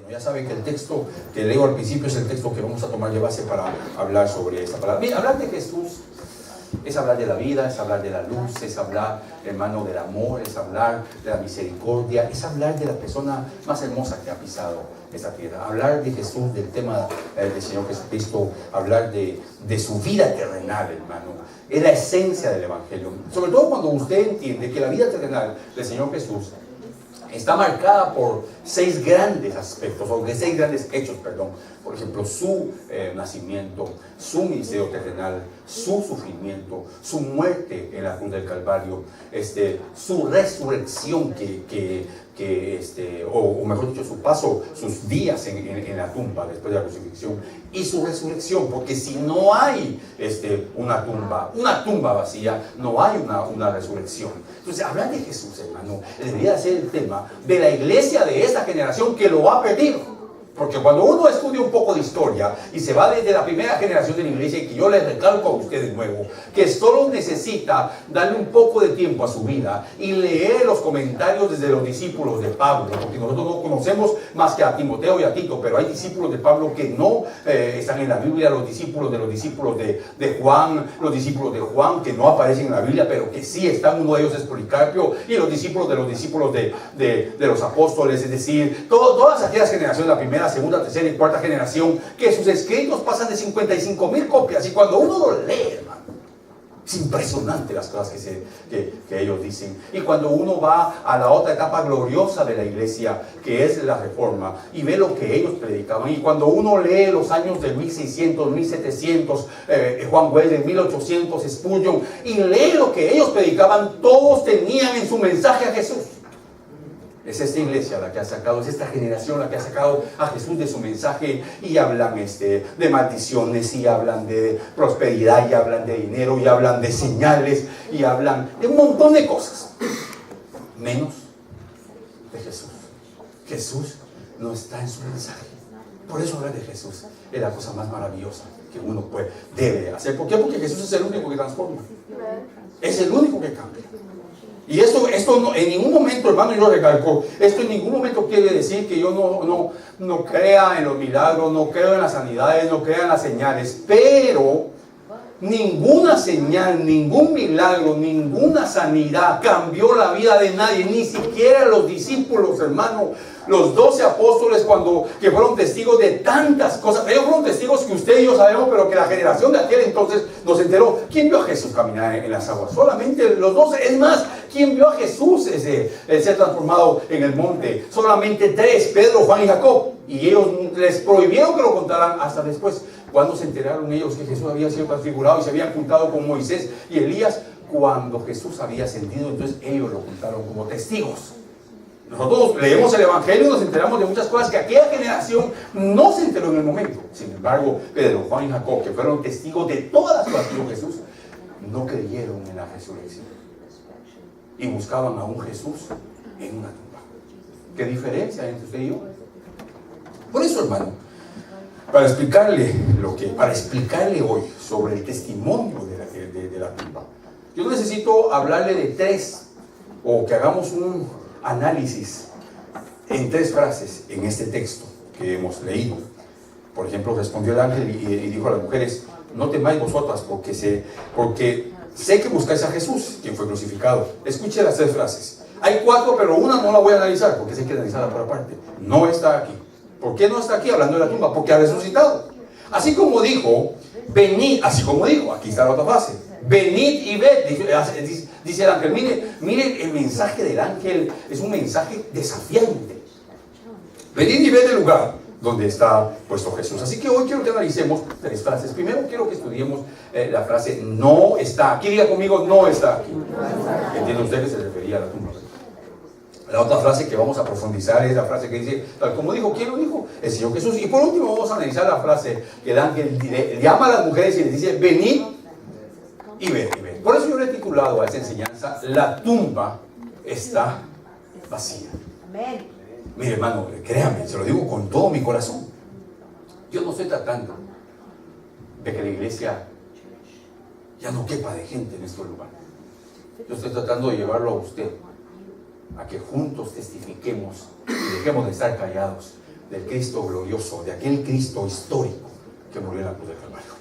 hermano. Ya saben que el texto que leo al principio es el texto que vamos a tomar de base para hablar sobre esta palabra. Mira, hablar de Jesús es hablar de la vida, es hablar de la luz, es hablar, hermano, del amor, es hablar de la misericordia, es hablar de la persona más hermosa que ha pisado esta tierra. Hablar de Jesús, del tema del Señor Jesucristo, hablar de su vida terrenal, hermano. Es la esencia del Evangelio. Sobre todo cuando usted entiende que la vida terrenal del Señor Jesús está marcada por 6 grandes aspectos, o de 6 grandes hechos, perdón. Por ejemplo, su nacimiento, su ministerio terrenal, su sufrimiento, su muerte en la cruz del Calvario, su resurrección, o mejor dicho, su paso, sus días en la tumba después de la crucifixión, y su resurrección, porque si no hay una tumba vacía, no hay una resurrección. Entonces, hablar de Jesús, hermano, debería ser el tema de la iglesia de esta generación que lo ha perdido. Porque cuando uno estudia un poco de historia y se va desde la primera generación de la iglesia, y que yo les recalco a usted de nuevo, que solo necesita darle un poco de tiempo a su vida y leer los comentarios desde los discípulos de Pablo, porque nosotros no conocemos más que a Timoteo y a Tito, pero hay discípulos de Pablo que no están en la Biblia, los discípulos de Juan, los discípulos de Juan que no aparecen en la Biblia, pero que sí están. Uno de ellos es Policarpio, y los discípulos de los apóstoles, es decir, todas aquellas generaciones, la primera, segunda, tercera y cuarta generación, que sus escritos pasan de 55,000 copias, y cuando uno lo lee, hermano, es impresionante las cosas que ellos dicen. Y cuando uno va a la otra etapa gloriosa de la iglesia, que es la Reforma, y ve lo que ellos predicaban, y cuando uno lee los años de 1600, 1700, Juan Wesley, 1800, Spurgeon, y lee lo que ellos predicaban, todos tenían en su mensaje a Jesús. Es esta iglesia la que ha sacado, es esta generación la que ha sacado a Jesús de su mensaje, y hablan de maldiciones, y hablan de prosperidad, y hablan de dinero, y hablan de señales, y hablan de un montón de cosas, menos de Jesús. Jesús no está en su mensaje. Por eso hablar de Jesús es la cosa más maravillosa que uno debe hacer. ¿Por qué? Porque Jesús es el único que transforma, es el único que cambia. Y esto no, en ningún momento, hermano, yo recalco, esto en ningún momento quiere decir que yo no crea en los milagros, no creo en las sanidades, no crea en las señales, pero ninguna señal, ningún milagro, ninguna sanidad cambió la vida de nadie, ni siquiera los discípulos, hermano. Los 12 apóstoles, que fueron testigos de tantas cosas, ellos fueron testigos que usted y yo sabemos, pero que la generación de aquel entonces nos enteró. ¿Quién vio a Jesús caminar en las aguas? Solamente los 12. Es más, ¿quién vio a Jesús ser transformado en el monte? Solamente 3, Pedro, Juan y Jacob. Y ellos les prohibieron que lo contaran hasta después. ¿Cuándo se enteraron ellos que Jesús había sido transfigurado y se habían juntado con Moisés y Elías? Cuando Jesús había ascendido, entonces ellos lo contaron como testigos. Nosotros leemos el Evangelio y nos enteramos de muchas cosas que aquella generación no se enteró en el momento. Sin embargo, Pedro, Juan y Jacob, que fueron testigos de todas las cosas que hizo Jesús, no creyeron en la resurrección y buscaban a un Jesús en una tumba. ¿Qué diferencia hay entre usted y yo? Por eso, hermano, para explicarle hoy sobre el testimonio de la tumba, yo necesito hablarle de 3, o que hagamos un análisis en 3 frases en este texto que hemos leído. Por ejemplo, respondió el ángel y dijo a las mujeres: no temáis vosotras, porque sé que buscáis a Jesús, quien fue crucificado. Escuche las 3 frases. Hay 4, pero una no la voy a analizar, porque sé que analizarla por aparte. No está aquí. ¿Por qué no está aquí hablando de la tumba? Porque ha resucitado. Así como dijo, venid, aquí está la otra frase. Venid y ved, dice el ángel. Mire, el mensaje del ángel es un mensaje desafiante. Venid y ved el lugar donde está puesto Jesús. Así que hoy quiero que analicemos 3 frases. Primero quiero que estudiemos la frase no está aquí. Diga conmigo, no está aquí. Entiende usted que se refería a la tumba. La otra frase que vamos a profundizar es la frase que dice, tal como dijo, ¿quién lo dijo? El Señor Jesús. Y por último vamos a analizar la frase que el ángel llama a las mujeres y les dice: venid y ved. Por eso yo le he titulado a esta enseñanza: la tumba está vacía. Mire, hermano, créame, se lo digo con todo mi corazón. Yo no estoy tratando de que la iglesia ya no quepa de gente en este lugar. Yo estoy tratando de llevarlo a usted a que juntos testifiquemos y dejemos de estar callados del Cristo glorioso, de aquel Cristo histórico que murió en la cruz del Calvario.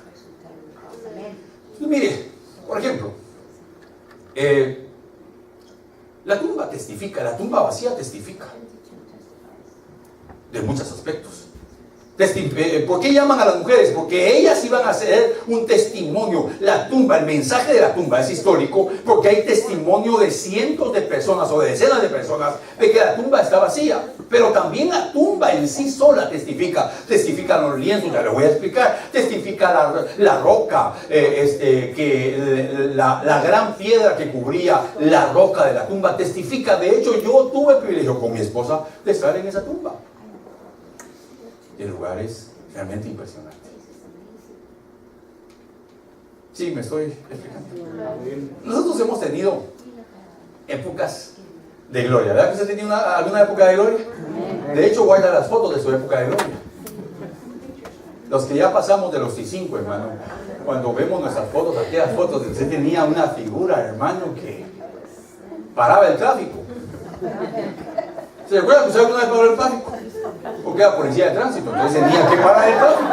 Pues mire, por ejemplo, la tumba testifica, la tumba vacía testifica de muchos aspectos. ¿Por qué llaman a las mujeres? Porque ellas iban a hacer un testimonio. La tumba, el mensaje de la tumba es histórico porque hay testimonio de cientos de personas o de decenas de personas de que la tumba está vacía. Pero también la tumba en sí sola testifica. Testifican los lienzos, ya le voy a explicar. Testifica la roca, la gran piedra que cubría la roca de la tumba. Testifica. De hecho, yo tuve el privilegio con mi esposa de estar en esa tumba. El lugar es realmente impresionante. Sí, me estoy explicando. Nosotros hemos tenido épocas de gloria. ¿Verdad que usted tenía alguna época de gloria? De hecho, guarda las fotos de su época de gloria. Los que ya pasamos de los 65, hermano, cuando vemos nuestras fotos, aquellas fotos, usted tenía una figura, hermano, que paraba el tráfico. ¿Se recuerda que usted alguna vez paró el tráfico? Porque era policía de tránsito, entonces tenía que parar el tráfico.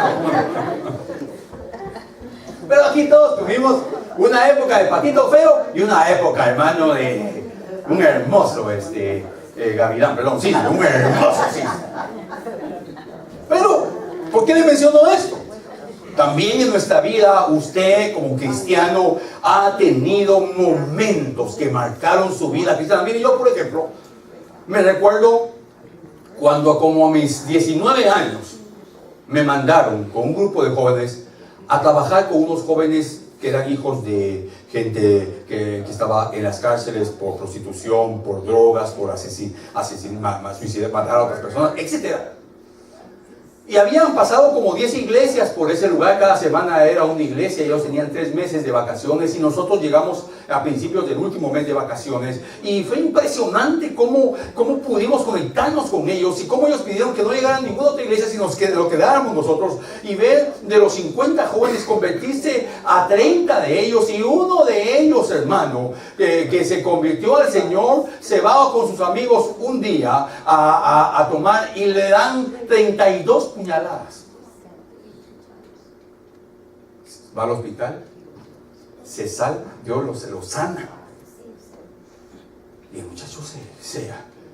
Pero aquí todos tuvimos una época de patito feo y una época, hermano, de un hermoso gavilán, perdón, sí, un hermoso, sí. Pero, ¿por qué le menciono esto? También en nuestra vida, usted como cristiano ha tenido momentos que marcaron su vida cristiana. Mire, yo por ejemplo, me recuerdo cuando como a mis 19 años me mandaron con un grupo de jóvenes a trabajar con unos jóvenes que eran hijos de gente que estaba en las cárceles por prostitución, por drogas, por matar a otras personas, etc. Y habían pasado como 10 iglesias por ese lugar, cada semana era una iglesia, ellos tenían 3 meses de vacaciones y nosotros llegamos a principios del último mes de vacaciones y fue impresionante cómo pudimos conectarnos con ellos y cómo ellos pidieron que no llegara ninguna otra iglesia sino que lo quedáramos nosotros y ver de los 50 jóvenes convertirse a 30 de ellos y uno de ellos, hermano, que se convirtió al Señor, se va con sus amigos un día a tomar y le dan 32 puñaladas. Va al hospital, se salva, Dios se lo sana. Y el muchacho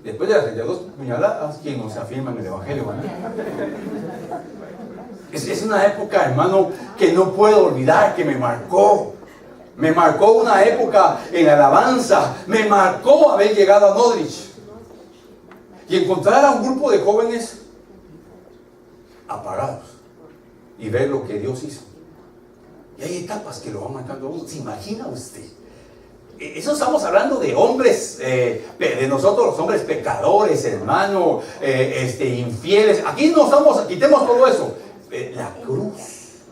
después de las 32 puñaladas, quien nos afirma en el Evangelio, ¿verdad? Es una época, hermano, que no puedo olvidar, que me marcó. Me marcó una época en la alabanza, me marcó haber llegado a Norwich y encontrar a un grupo de jóvenes apagados y ver lo que Dios hizo. Y hay etapas que lo van marcando a uno. ¿Se imagina usted? Eso estamos hablando de hombres, de nosotros los hombres pecadores, hermano, infieles. Aquí no estamos, quitemos todo eso. La cruz,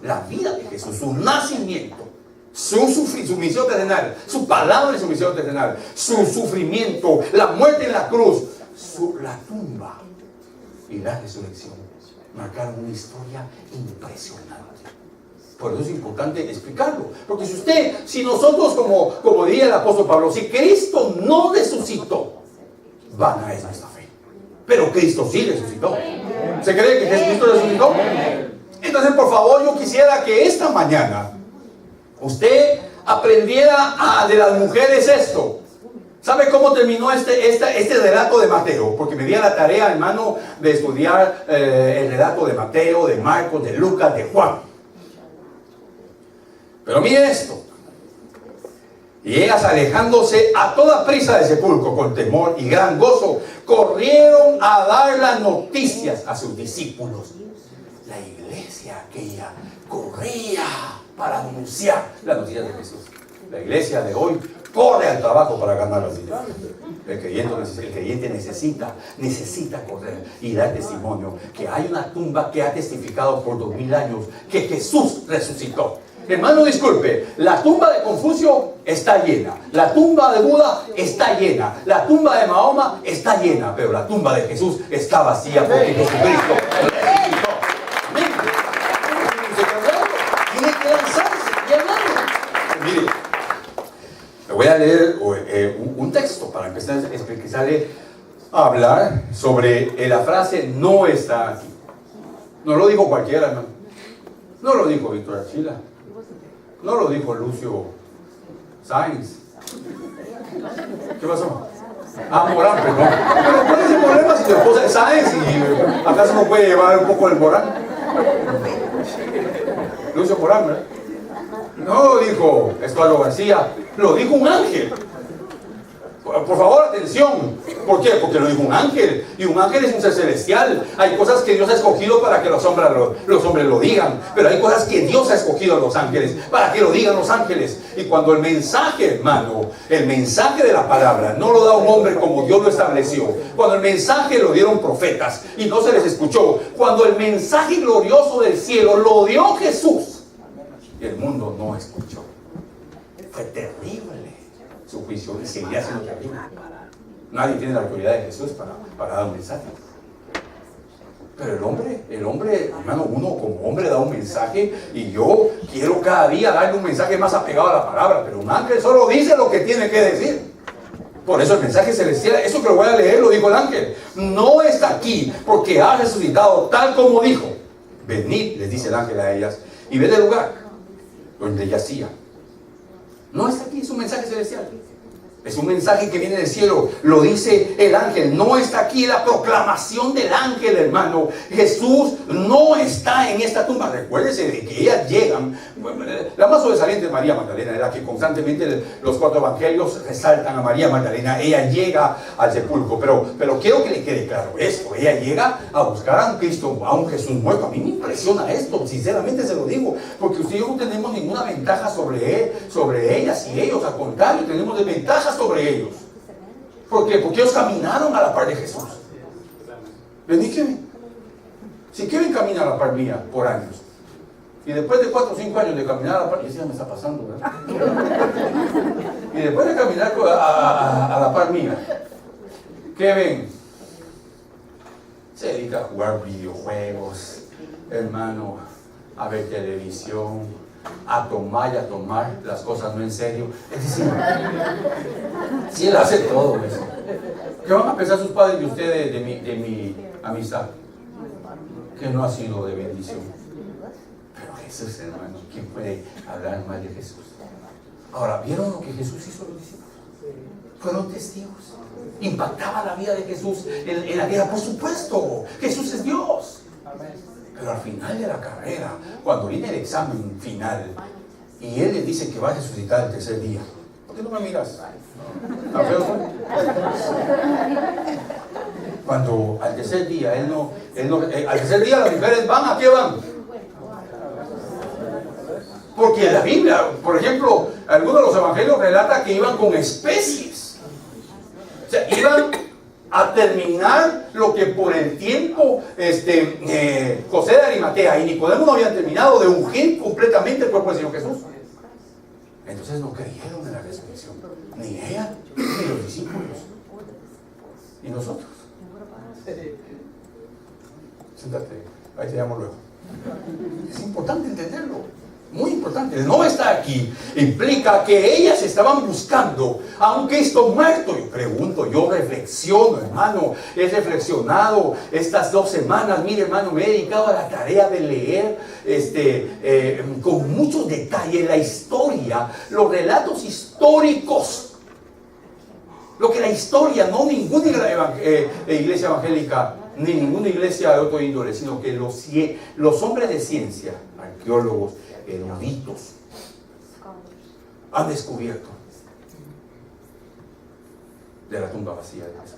la vida de Jesús, su nacimiento, su misión terrenal, su palabra y su misión terrenal, su sufrimiento, la muerte en la cruz, la tumba y la resurrección marcaron una historia impresionante. Por eso es importante explicarlo. Porque si nosotros, como diría el apóstol Pablo, si Cristo no resucitó, vana es nuestra fe. Pero Cristo sí resucitó. ¿Se cree que Cristo resucitó? Entonces, por favor, yo quisiera que esta mañana usted aprendiera de las mujeres esto. ¿Sabe cómo terminó este relato de Mateo? Porque me di a la tarea, hermano, de estudiar el relato de Mateo, de Marcos, de Lucas, de Juan. Pero mire esto. Y ellas, alejándose a toda prisa del sepulcro con temor y gran gozo, corrieron a dar las noticias a sus discípulos. La iglesia aquella corría para anunciar las noticias de Jesús. La iglesia de hoy corre al trabajo para ganar las vidas. El creyente necesita correr y dar testimonio que hay una tumba que ha testificado por 2000 años que Jesús resucitó. Hermano, disculpe, la tumba de Confucio está llena, la tumba de Buda está llena, la tumba de Mahoma está llena, pero la tumba de Jesús está vacía porque Jesucristo resucitó. Tiene que lanzarse y hablar. Mire, le voy a leer un texto para empezar a explicarle hablar sobre la frase no está aquí. No lo dijo cualquiera, hermano. No lo dijo Víctor Archila. No lo dijo Lucio Sáenz. ¿Qué pasó? Ah, Morán, perdón. Pero ¿cuál es el problema si tu esposa es Sáenz y acaso no puede llevar un poco el Morán? Lucio Morán, ¿verdad? No lo dijo Estuardo García, lo dijo un ángel. Por favor, atención. ¿Por qué? Porque lo dijo un ángel. Y un ángel es un ser celestial. Hay cosas que Dios ha escogido para que los hombres lo digan. Pero hay cosas que Dios ha escogido a los ángeles para que lo digan los ángeles. Y cuando el mensaje, hermano, el mensaje de la palabra no lo da un hombre como Dios lo estableció. Cuando el mensaje lo dieron profetas y no se les escuchó. Cuando el mensaje glorioso del cielo lo dio Jesús y el mundo no escuchó. Fue terrible su juicio y seguirá siendo terrible. Nadie tiene la autoridad de Jesús para dar un mensaje. Pero el hombre, hermano, uno como hombre da un mensaje y yo quiero cada día darle un mensaje más apegado a la palabra, pero un ángel solo dice lo que tiene que decir. Por eso el mensaje celestial, eso que lo voy a leer, lo dijo el ángel, no está aquí porque ha resucitado tal como dijo. Venid, les dice el ángel a ellas, y ved el lugar donde yacía. No está aquí, es un mensaje celestial. Es un mensaje que viene del cielo, lo dice el ángel. No está aquí, la proclamación del ángel, hermano. Jesús no está en esta tumba. Recuérdese de que ellas llegan. La más sobresaliente es María Magdalena, era que constantemente los 4 evangelios resaltan a María Magdalena. Ella llega al sepulcro, pero quiero que le quede claro esto. Ella llega a buscar a un Cristo, a un Jesús muerto. A mí me impresiona esto, sinceramente se lo digo, porque usted y yo no tenemos ninguna ventaja sobre ellas y ellos. Al contrario, tenemos desventajas sobre ellos. ¿Por qué? Porque ellos caminaron a la par de Jesús. Vení, Kevin. Si Kevin camina a la par mía por años, y después de 4 o 5 años de caminar a la par, y ya me está pasando, ¿verdad? Y después de caminar a la par mía, Kevin se dedica a jugar videojuegos, hermano, a ver televisión, a tomar y a tomar las cosas no en serio. Es decir, si él hace todo eso, ¿qué van a pensar sus padres de ustedes de mi amistad? Que no ha sido de bendición. Pero Jesús, hermano, ¿quién puede hablar mal de Jesús? Ahora, ¿vieron lo que Jesús hizo a los discípulos? Fueron testigos. Impactaba la vida de Jesús en la vida. Por supuesto, Jesús es Dios. Pero al final de la carrera, cuando viene el examen final, y Él les dice que va a resucitar el tercer día, ¿por qué no me miras? ¿Tan feo soy? Cuando al tercer día, al tercer día las mujeres van, ¿a qué van? Porque en la Biblia, por ejemplo, algunos de los evangelios relata que iban con especies. O sea, iban a terminar lo que por el tiempo José de Arimatea y Nicodemo no habían terminado de ungir completamente el cuerpo del Señor Jesús. Entonces no creyeron en la resurrección, ni ella ni los discípulos, y nosotros. Siéntate, ahí te llamo luego. Es importante entenderlo. Muy importante, no está aquí, implica que ellas estaban buscando a un Cristo muerto. Yo pregunto, yo reflexiono, hermano, he reflexionado estas 2 semanas, mire, hermano, me he dedicado a la tarea de leer con mucho detalle la historia, los relatos históricos, lo que la historia, no ninguna iglesia evangélica, ni ninguna iglesia de otro índole, sino que los hombres de ciencia, arqueólogos, eruditos, han descubierto de la tumba vacía de Jesús.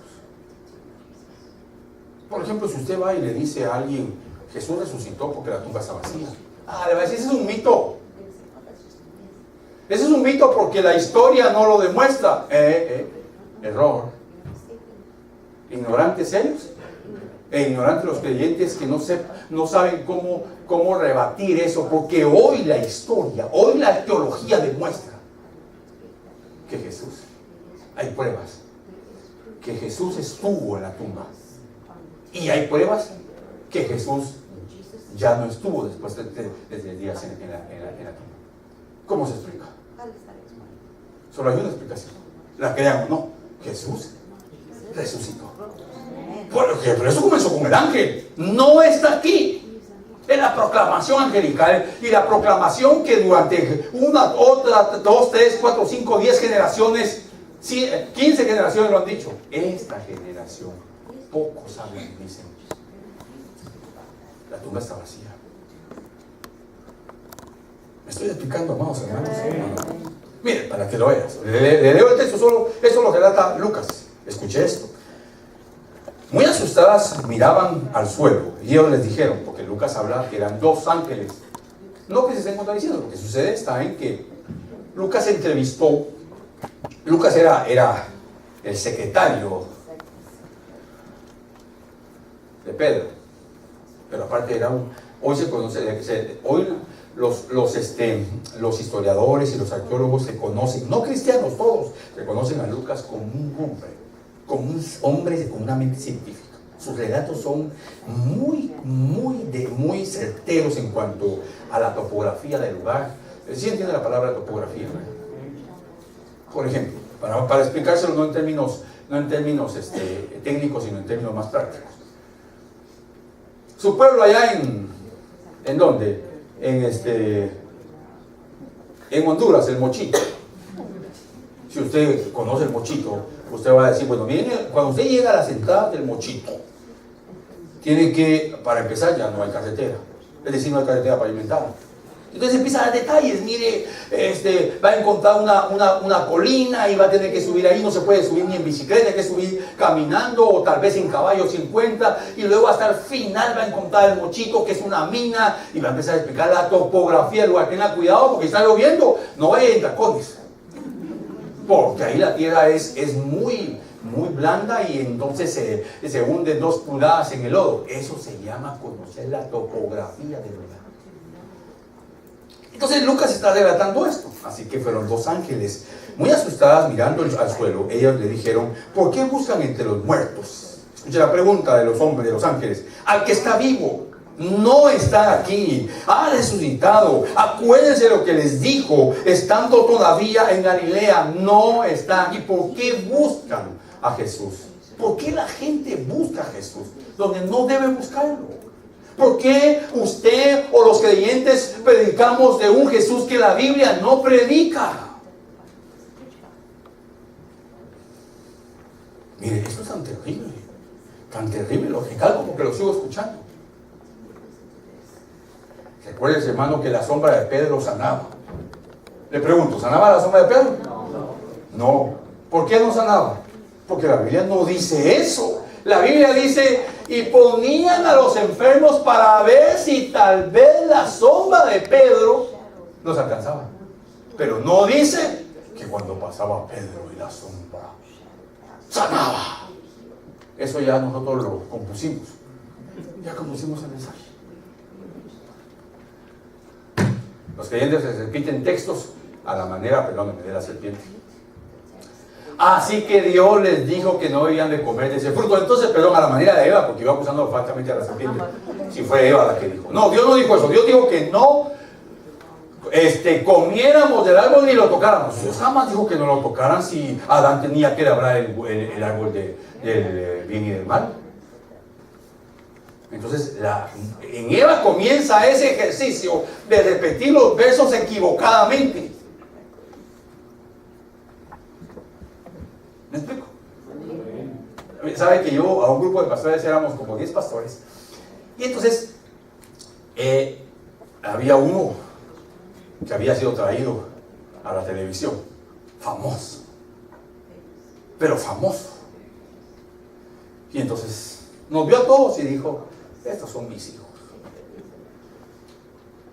Por ejemplo, si usted va y le dice a alguien, Jesús resucitó porque la tumba está vacía, le va a decir, ese es un mito. Ese es un mito porque la historia no lo demuestra. Error. Ignorantes ellos, e ignorantes los creyentes que no saben cómo rebatir eso, porque hoy la historia, hoy la arqueología demuestra que Jesús, hay pruebas que Jesús estuvo en la tumba, y hay pruebas que Jesús ya no estuvo después de 3 días en la tumba. ¿Cómo se explica? Solo hay una explicación, la crean o no: Jesús resucitó. Pero eso comenzó con el ángel. No está aquí. Es la proclamación angelical y la proclamación que durante una, otra, 2, 3, 4, 5, 10 generaciones, 15 generaciones lo han dicho. Esta generación, pocos saben, dicen. La tumba está vacía. ¿Me estoy explicando, amados hermanos? Mire, para que lo veas. Le leo el texto, solo eso lo relata Lucas. Escuché esto. Muy asustadas miraban al suelo y ellos les dijeron, porque Lucas habla que eran 2 ángeles. No que se estén contradiciendo, lo que sucede está en que Lucas entrevistó, Lucas era el secretario de Pedro, pero aparte era hoy se conoce, hoy los historiadores y los arqueólogos se conocen, no cristianos todos, se conocen a Lucas como un hombre con una mente científica. Sus relatos son muy certeros en cuanto a la topografía del lugar. ¿Sí entiende la palabra topografía? Por ejemplo, para explicárselo no en términos técnicos, sino en términos más prácticos. Su pueblo allá ¿en dónde? En Honduras, el Mochito. Si usted conoce el Mochito, usted va a decir, bueno, miren, cuando usted llega a las entradas del Mochito, tiene que, para empezar, ya no hay carretera, es decir, no hay carretera pavimentada. Entonces empieza a dar detalles, mire, va a encontrar una colina y va a tener que subir ahí, no se puede subir ni en bicicleta, hay que subir caminando o tal vez en caballo 50, y luego hasta el final va a encontrar el Mochito, que es una mina, y va a empezar a explicar la topografía del lugar. Tenga cuidado porque está lloviendo, no vaya en tacones, porque ahí la tierra es muy blanda y entonces se hunden 2 pulgadas en el lodo. Eso se llama conocer la topografía del lugar. Entonces Lucas está relatando esto. Así que fueron 2 ángeles, muy asustadas, mirando al suelo. Ellas le dijeron, ¿por qué buscan entre los muertos? Escucha la pregunta de los hombres, de los ángeles. Al que está vivo, no está aquí, ha resucitado. Acuérdense lo que les dijo, estando todavía en Galilea, no está aquí. ¿Por qué buscan a Jesús? ¿Por qué la gente busca a Jesús donde no debe buscarlo? ¿Por qué usted o los creyentes predicamos de un Jesús que la Biblia no predica? Mire, esto es tan terrible, lo recalco porque lo sigo escuchando. Recuerde, hermano, que la sombra de Pedro sanaba. Le pregunto, ¿sanaba la sombra de Pedro? No. ¿Por qué no sanaba? Porque la Biblia no dice eso. La Biblia dice, y ponían a los enfermos para ver si tal vez la sombra de Pedro los alcanzaba. Pero no dice que cuando pasaba Pedro y la sombra sanaba. Eso ya nosotros lo compusimos. Ya compusimos el mensaje. Los creyentes se repiten textos a la manera, perdónenme, de la serpiente. Así que Dios les dijo que no debían de comer de ese fruto. Entonces, perdón, a la manera de Eva, porque iba acusando falsamente a la serpiente. Si fue Eva la que dijo. No, Dios no dijo eso. Dios dijo que no comiéramos del árbol ni lo tocáramos. Dios jamás dijo que no lo tocaran si Adán tenía que labrar el árbol del bien y del mal. Entonces, en Eva comienza ese ejercicio de repetir los versos equivocadamente. ¿Me explico? Sabe que yo a un grupo de pastores éramos como 10 pastores. Y entonces, había uno que había sido traído a la televisión. Famoso. Pero famoso. Y entonces nos vio a todos y dijo, estos son mis hijos.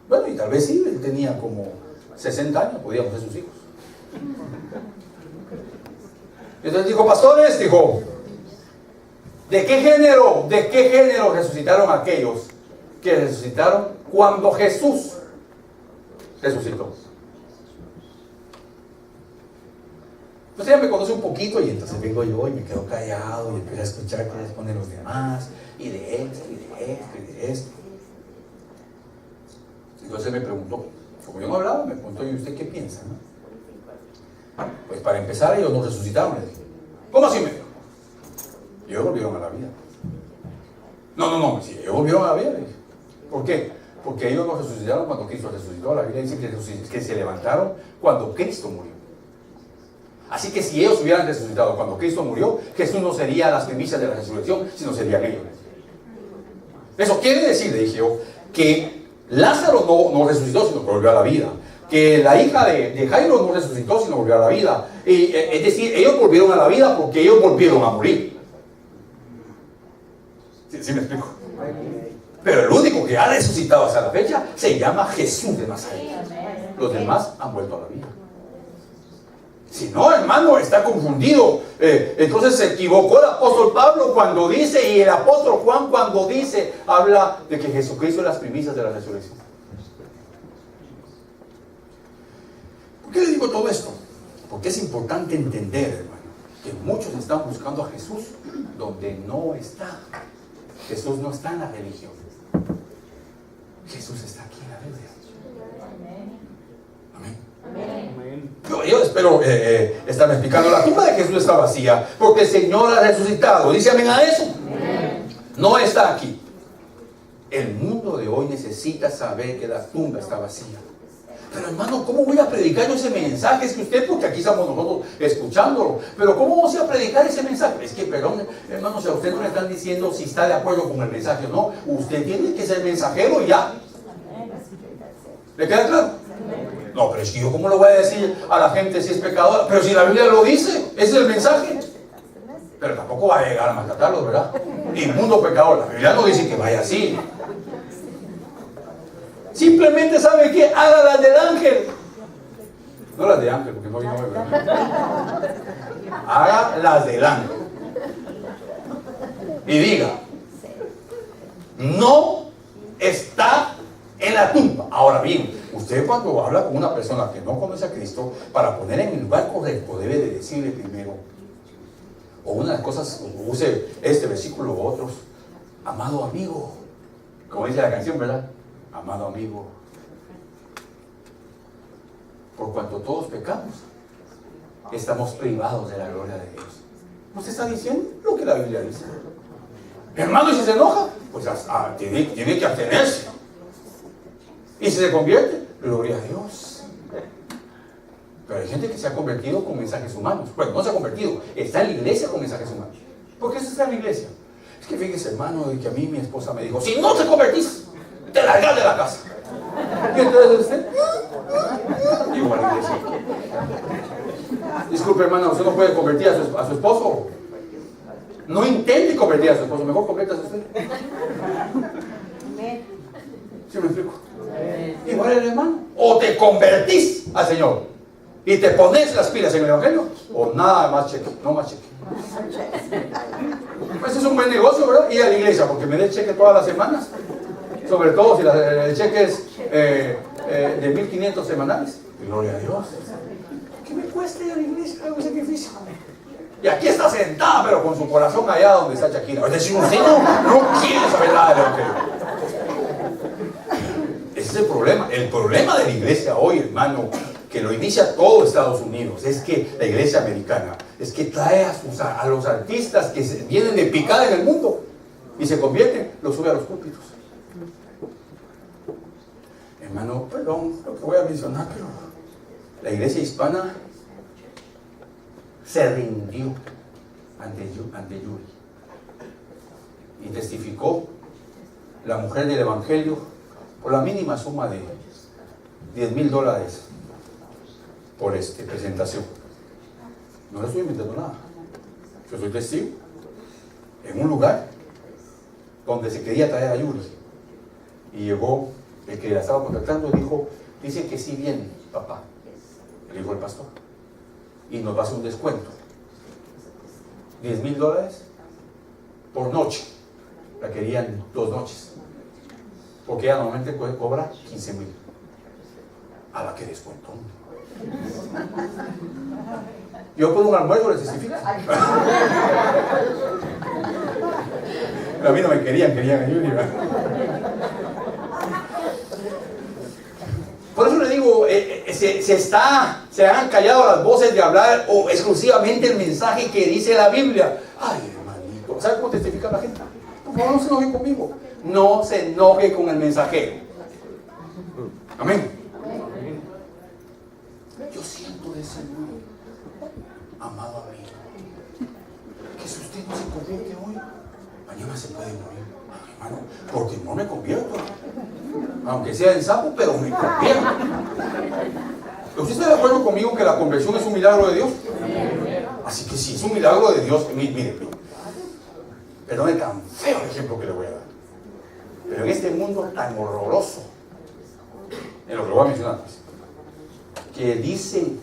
Bueno, y tal vez sí, él tenía como 60 años, podíamos ser sus hijos. Entonces dijo, pastores, dijo, ¿de qué género resucitaron aquellos que resucitaron cuando Jesús resucitó? Entonces ella me conoce un poquito y entonces vengo yo y me quedo callado y empiezo a escuchar qué responden los demás, y de esto, y de esto, y de esto. Entonces me preguntó, como yo no hablaba, me preguntó, ¿y usted qué piensa? ¿No? Pues para empezar, ellos no resucitaron. Le dije, ¿cómo así? Me dijo, ellos volvieron a la vida. No, si ellos volvieron a la vida. ¿Por qué? Porque ellos no resucitaron cuando Cristo resucitó. La Biblia dice que se levantaron cuando Cristo murió. Así que si ellos hubieran resucitado cuando Cristo murió, Jesús no sería las primicias de la resurrección, sino serían ellos. Eso quiere decir, le dije yo, que Lázaro no resucitó, sino que volvió a la vida. Que la hija de Jairo no resucitó, sino volvió a la vida. Es decir, ellos volvieron a la vida porque ellos volvieron a morir. ¿Sí me explico? Pero el único que ha resucitado hasta la fecha se llama Jesús de Nazaret. Los demás han vuelto a la vida. Si no, hermano, está confundido. Entonces se equivocó el apóstol Pablo cuando dice, y el apóstol Juan cuando dice, habla de que Jesucristo es las primicias de la resurrección. ¿Por qué le digo todo esto? Porque es importante entender, hermano, que muchos están buscando a Jesús donde no está. Jesús no está en la religión. Jesús está aquí en la Biblia. Amén. Yo espero estarme explicando. La tumba de Jesús está vacía porque el Señor ha resucitado. Dice amén a eso. No está aquí. El mundo de hoy necesita saber que la tumba está vacía. Pero hermano, ¿cómo voy a predicar yo ese mensaje? Es que usted, porque aquí estamos nosotros escuchándolo, pero ¿cómo vamos a predicar ese mensaje? Es que, perdón, hermano, si a usted no le están diciendo si está de acuerdo con el mensaje o no, usted tiene que ser mensajero y ya. ¿Le queda claro? No, pero es que yo, ¿cómo lo voy a decir a la gente si es pecador? Pero si la Biblia lo dice, ese es el mensaje. Pero tampoco va a llegar a maltratarlos, ¿verdad? Inmundo pecador, la Biblia no dice que vaya así. Simplemente, ¿sabe qué? Haga las del ángel. No las de ángel, porque no vino hoy, ¿verdad? Haga las del ángel. Y diga, no está en la tumba. Ahora bien, usted cuando habla con una persona que no conoce a Cristo, para poner en el lugar correcto, debe de decirle primero, o una de las cosas, use este versículo u otros, amado amigo, como dice la canción, ¿verdad? Amado amigo, por cuanto todos pecamos, estamos privados de la gloria de Dios. ¿No se está diciendo lo que la Biblia dice? Hermano, y si se enoja, pues tiene que abstenerse. Y si se convierte, gloria a Dios. Pero hay gente que se ha convertido con mensajes humanos. Bueno, no se ha convertido, está en la iglesia con mensajes humanos. ¿Por qué eso está en la iglesia? Es que fíjese, hermano, que a mí mi esposa me dijo, si no te convertís, te largas de la casa. ¿Y entonces usted? Digo a la iglesia. Disculpe, hermano, usted no puede convertir a su esposo. No intente convertir a su esposo, mejor convértase a usted. ¿Sí me explico? Igual el hermano. O te convertís al Señor y te pones las pilas en el Evangelio, o nada más cheque, no más cheque. Pues es un buen negocio, ¿verdad? Ir a la iglesia porque me dé cheque todas las semanas. Sobre todo si el cheque es de 1,500 semanales. Gloria a Dios. ¿Qué me cuesta ir a la iglesia? Hago sacrificio. Y aquí está sentada, pero con su corazón allá donde está Shakira. Es decir, usted no quiere saber nada del Evangelio. Ese es el problema. El problema de la iglesia hoy, hermano, que lo inicia todo Estados Unidos, es que la iglesia americana, es que trae a los artistas que vienen de picada en el mundo y se convierten, los sube a los púlpitos. Hermano, perdón lo que voy a mencionar, pero la iglesia hispana se rindió ante Yuri y testificó la mujer del Evangelio por la mínima suma de $10,000 por presentación. No le estoy inventando nada. Yo soy testigo. En un lugar donde se quería traer a Yuri y llegó el que la estaba contactando, dice que sí viene, papá, le dijo el pastor, y nos va a hacer un descuento. $10,000 por noche. La querían 2 noches. Porque ella normalmente cobra 15,000. A la que descuentó. Yo por un almuerzo les testifico. A mí no me querían a Yuri. Por eso le digo, se han callado las voces de hablar exclusivamente el mensaje que dice la Biblia. Ay, hermanito, ¿sabe cómo testifica la gente? No se enoje conmigo. No se enoje con el mensajero. Amén. Yo siento de Señor, amado amigo, que si usted no se convierte hoy, mañana se puede morir. Hermano, porque no me convierto. Aunque sea en sapo, pero me convierto. ¿Usted está de acuerdo conmigo que la conversión es un milagro de Dios? Así que si es un milagro de Dios, mire, perdone tan feo el ejemplo que le voy a dar. Pero en este mundo tan horroroso, en lo que voy a mencionar, pues, que dicen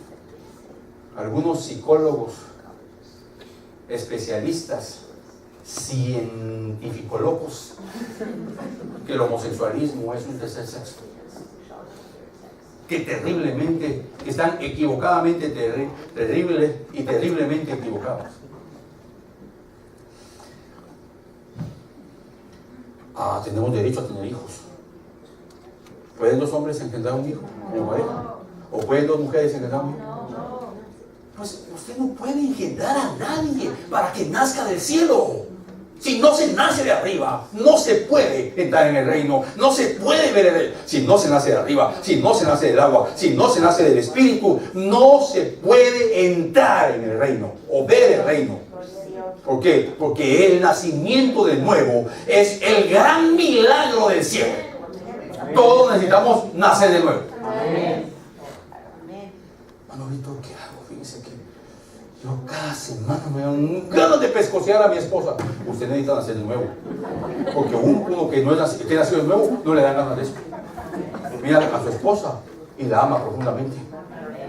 algunos psicólogos, especialistas, científicos locos, que el homosexualismo es un tercer sexo. Que terriblemente, que están equivocadamente terribles y terriblemente equivocados. Tenemos derecho a tener hijos. ¿Pueden dos hombres engendrar un hijo como pareja? ¿O pueden dos mujeres engendrar un hijo? Pues usted no puede engendrar a nadie para que nazca del cielo. Si no se nace de arriba, no se puede entrar en el reino, no se puede ver el reino. Si no se nace de arriba, si no se nace del agua, si no se nace del espíritu, no se puede entrar en el reino o ver el reino. ¿Por qué? Porque el nacimiento de nuevo es el gran milagro del cielo. Todos necesitamos nacer de nuevo. Hermano Víctor, ¿qué hago? Fíjese que yo cada semana me dan ganas de pescocear a mi esposa. Usted necesita nacer de nuevo. Porque uno que no es nacido, que nació de nuevo, no le da ganas de eso. Mira a su esposa y la ama profundamente.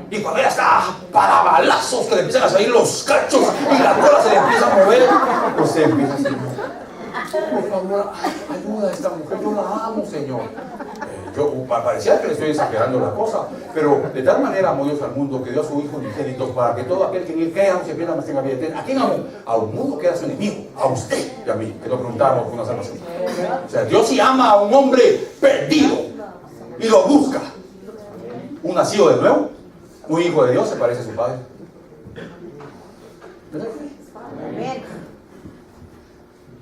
Y cuando ella está para balazos, que le empiezan a salir los cachos y la cola se le empieza a mover, pues se empieza a decir: por favor, ayuda a esta mujer, yo la amo, Señor. Parecía que le estoy exagerando la cosa, pero de tal manera amó Dios al mundo que dio a su Hijo unigénito para que todo aquel que en él crea no se pierda, mas tenga vida eterna. ¿A quién amó? A un mundo que era su enemigo, a usted y a mí, que lo preguntamos por una salvación. O sea, Dios sí ama a un hombre perdido y lo busca. Un nacido de nuevo, un hijo de Dios se parece a su padre. ¿Verdad?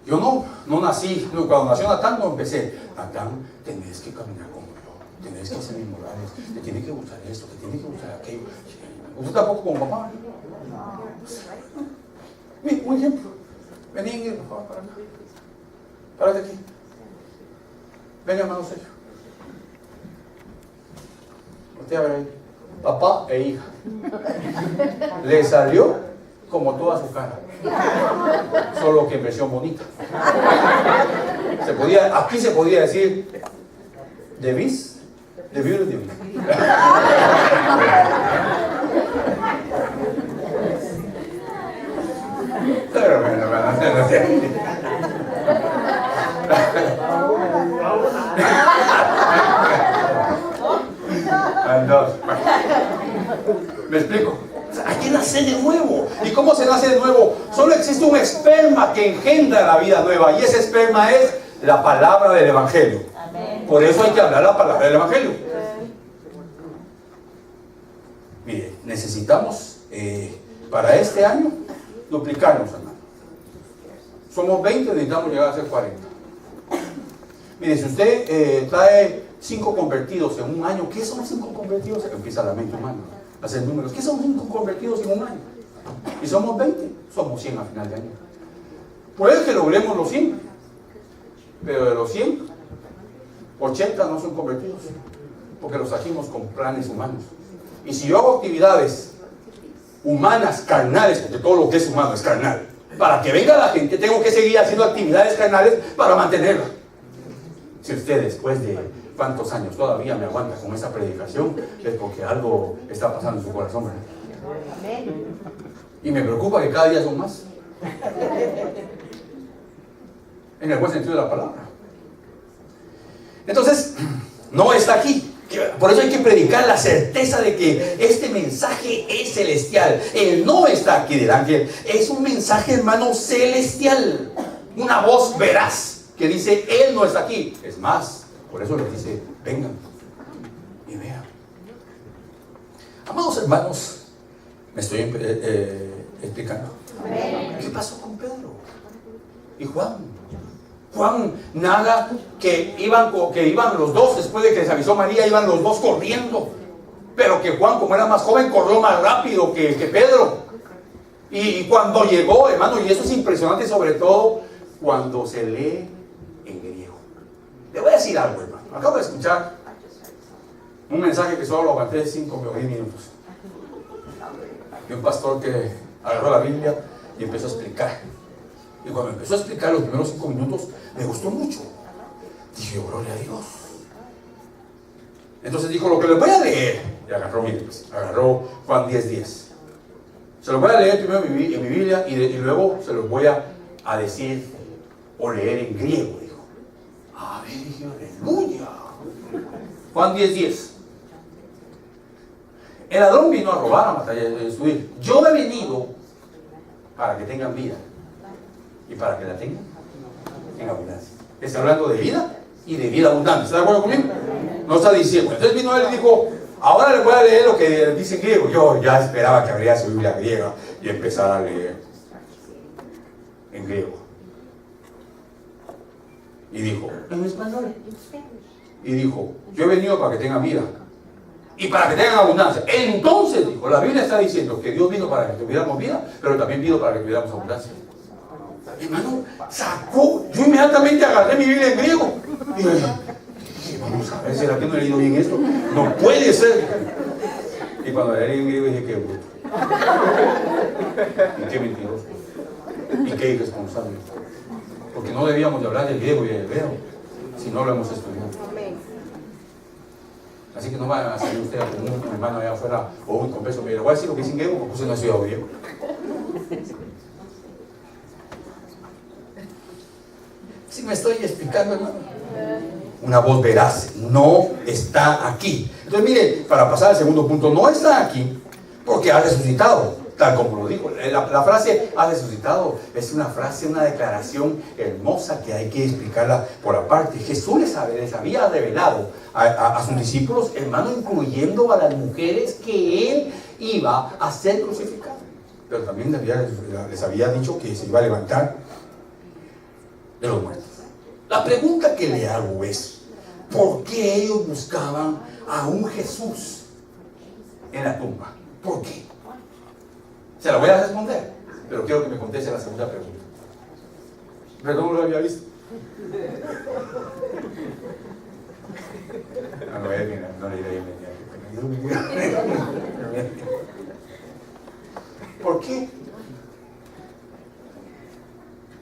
Yo no nací, cuando nació Natán no empecé: Natán, tenés que caminar como yo, tenés que hacer mis morales, te tiene que gustar esto, te tiene que gustar aquello. ¿Usted tampoco como papá? Mira, un ejemplo. Vení, Ingrid, por favor, para acá. Párate aquí. Venga, hermano Sergio. Usted a ver ahí. Papá e hija. Le salió como toda su cara, solo que en versión bonita. Aquí se podía decir de vis, de viudo, de vis. Pero bueno, ¿me explico? Hay que nacer de nuevo. ¿Y cómo se nace de nuevo? Solo existe un esperma que engendra la vida nueva, y ese esperma es la palabra del Evangelio. Por eso hay que hablar la palabra del Evangelio. Mire, necesitamos para este año duplicarnos, hermano. Somos 20, necesitamos llegar a ser 40. Mire, si usted trae 5 convertidos en un año, ¿qué son 5 convertidos? Empieza la mente humana a hacer números. ¿Qué son 5 convertidos en un año? Y somos 20, somos 100 a final de año. Puede que logremos los 100, pero de los 100, 80 no son convertidos, porque los trajimos con planes humanos. Y si yo hago actividades humanas, carnales, porque todo lo que es humano es carnal, para que venga la gente, tengo que seguir haciendo actividades carnales para mantenerla. Si usted después de cuántos años todavía me aguanta con esa predicación, es porque algo está pasando en su corazón, ¿verdad? Y me preocupa que cada día son más, en el buen sentido de la palabra. Entonces, no está aquí. Por eso hay que predicar la certeza de que este mensaje es celestial. El no está aquí del ángel, es un mensaje, hermano, celestial. Una voz veraz que dice: Él no está aquí. Es más, por eso les dice: vengan y vean. Amados hermanos, me estoy explicando. ¿Qué pasó con Pedro y Juan? Juan nada que iban los dos, después de que les avisó María, iban los dos corriendo. Pero que Juan, como era más joven, corrió más rápido que Pedro. Y cuando llegó, hermano, y eso es impresionante, sobre todo cuando se lee en griego. Le voy a decir algo, hermano. Acabo de escuchar un mensaje que solo lo aguanté 5 o 10 minutos. De un pastor que agarró la Biblia y empezó a explicar. Y cuando empezó a explicar los primeros 5 minutos, me gustó mucho. Dije, gloria a Dios. Entonces dijo, lo que les voy a leer, y agarró, mire, pues, agarró Juan 10:10. Se los voy a leer primero en mi Biblia y luego se los voy a decir o leer en griego, dijo. A ver, dije, aleluya. Juan 10:10. El ladrón vino a robar, a matar y a destruir. Yo he venido para que tengan vida y para que la tengan en abundancia. Está hablando de vida y de vida abundante. ¿Está de acuerdo conmigo? No está diciendo. Entonces vino él y dijo, ahora les voy a leer lo que dice en griego. Yo ya esperaba que abriera su Biblia griega y empezara a leer en griego. Y dijo, en español. Y dijo, yo he venido para que tengan vida y para que tengan abundancia. Entonces, dijo, la Biblia está diciendo que Dios vino para que tuviéramos vida, pero también vino para que tuviéramos abundancia. Hermano, sacó, yo inmediatamente agarré mi Biblia en griego. Y dije, vamos a ver, ¿será que no he leído bien esto? No puede ser. Y cuando leí en griego dije, qué bruto. Y qué mentiroso. Y qué irresponsable. Porque no debíamos de hablar del griego y del hebreo si no lo hemos estudiado. Así que no vayan a salir ustedes con un hermano allá afuera o un confeso. Mire, le voy a decir lo que es en griego porque usted no ha estudiado griego. ¿Sí me estoy explicando, hermano? Una voz veraz no está aquí. Entonces, mire, para pasar al segundo punto, no está aquí porque ha resucitado, tal como lo dijo. La frase ha resucitado es una frase, una declaración hermosa que hay que explicarla por aparte. Jesús les había revelado a sus discípulos, hermano, incluyendo a las mujeres, que Él iba a ser crucificado. Pero también les había dicho que se iba a levantar de los muertos. La pregunta que le hago es, ¿por qué ellos buscaban a un Jesús en la tumba? ¿Por qué? Se la voy a responder, pero quiero que me conteste la segunda pregunta. Perdón, no lo había visto. No le diré ¿Por qué?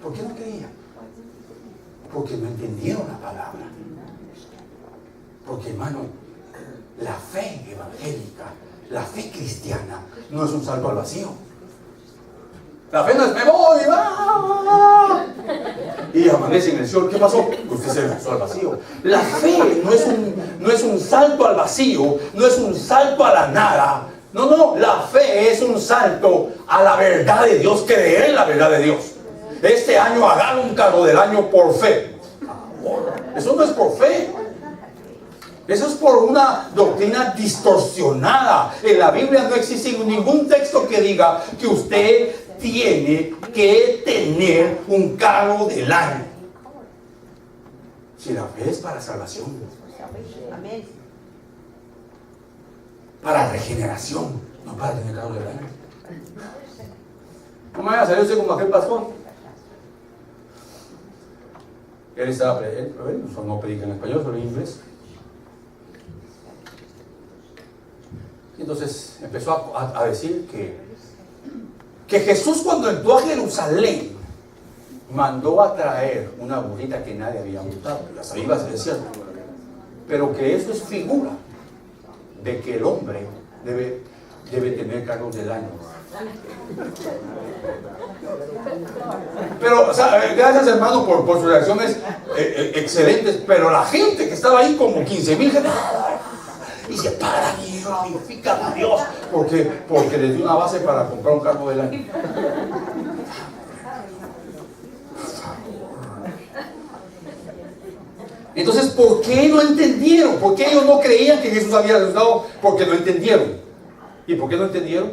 ¿Por qué no creían? Porque no entendieron la palabra. Porque, hermano, la fe evangélica, la fe cristiana, no es un salto al vacío. La fe no es me voy, ¡ah! Y amanece en el sol. ¿Qué pasó? Usted se lanzó al vacío. La fe no es un salto al vacío, no es un salto a la nada. No, la fe es un salto a la verdad de Dios, creer en la verdad de Dios. Este año hagan un cargo del año por fe. Eso no es por fe. Eso es por una doctrina distorsionada. En la Biblia no existe ningún texto que diga que usted tiene que tener un cargo del año. Si la fe es para salvación, para regeneración, no para tener cargo del año. ¿Cómo me va a salir usted como aquel pastor? Él estaba no predica en español, solo en inglés. Y entonces empezó a decir que Jesús, cuando entró a Jerusalén, mandó a traer una burrita que nadie había montado. Las avivas decían, pero que eso es figura de que el hombre debe tener cargos del año. Pero, o sea, gracias, hermano, por sus reacciones excelentes. Pero la gente que estaba ahí, como 15,000, y se paran y glorifican a Dios porque les dio una base para comprar un cargo del año. Entonces, ¿por qué no entendieron? ¿Por qué ellos no creían que Jesús había resucitado? Porque no entendieron. ¿Y por qué no entendieron?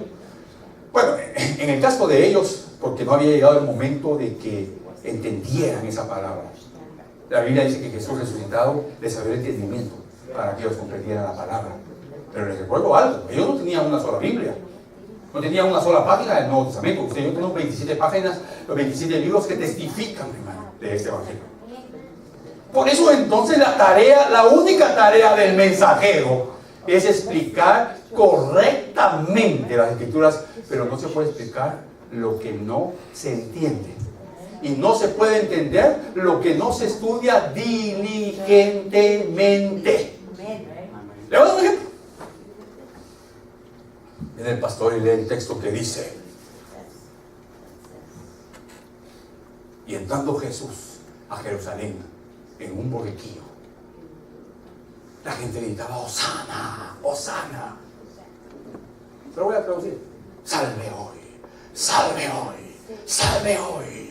Bueno, en el caso de ellos, porque no había llegado el momento de que entendieran esa palabra. La Biblia dice que Jesús resucitado les abrió el entendimiento para que ellos comprendieran la palabra. Pero les recuerdo algo, ellos no tenían una sola Biblia, no tenían una sola página del Nuevo Testamento. Usted y yo tenemos 27 páginas, los 27 libros que testifican, hermano, de este evangelio. Por eso entonces la única tarea del mensajero es explicar correctamente las escrituras, pero no se puede explicar lo que no se entiende. Y no se puede entender lo que no se estudia diligentemente. Le voy a dar un ejemplo. Viene el pastor y lee el texto que dice: y entrando Jesús a Jerusalén en un borriquillo, la gente gritaba: ¡Hosana! ¡Hosana! Se lo voy a traducir: ¡Salve hoy! ¡Salve hoy! ¡Salve hoy!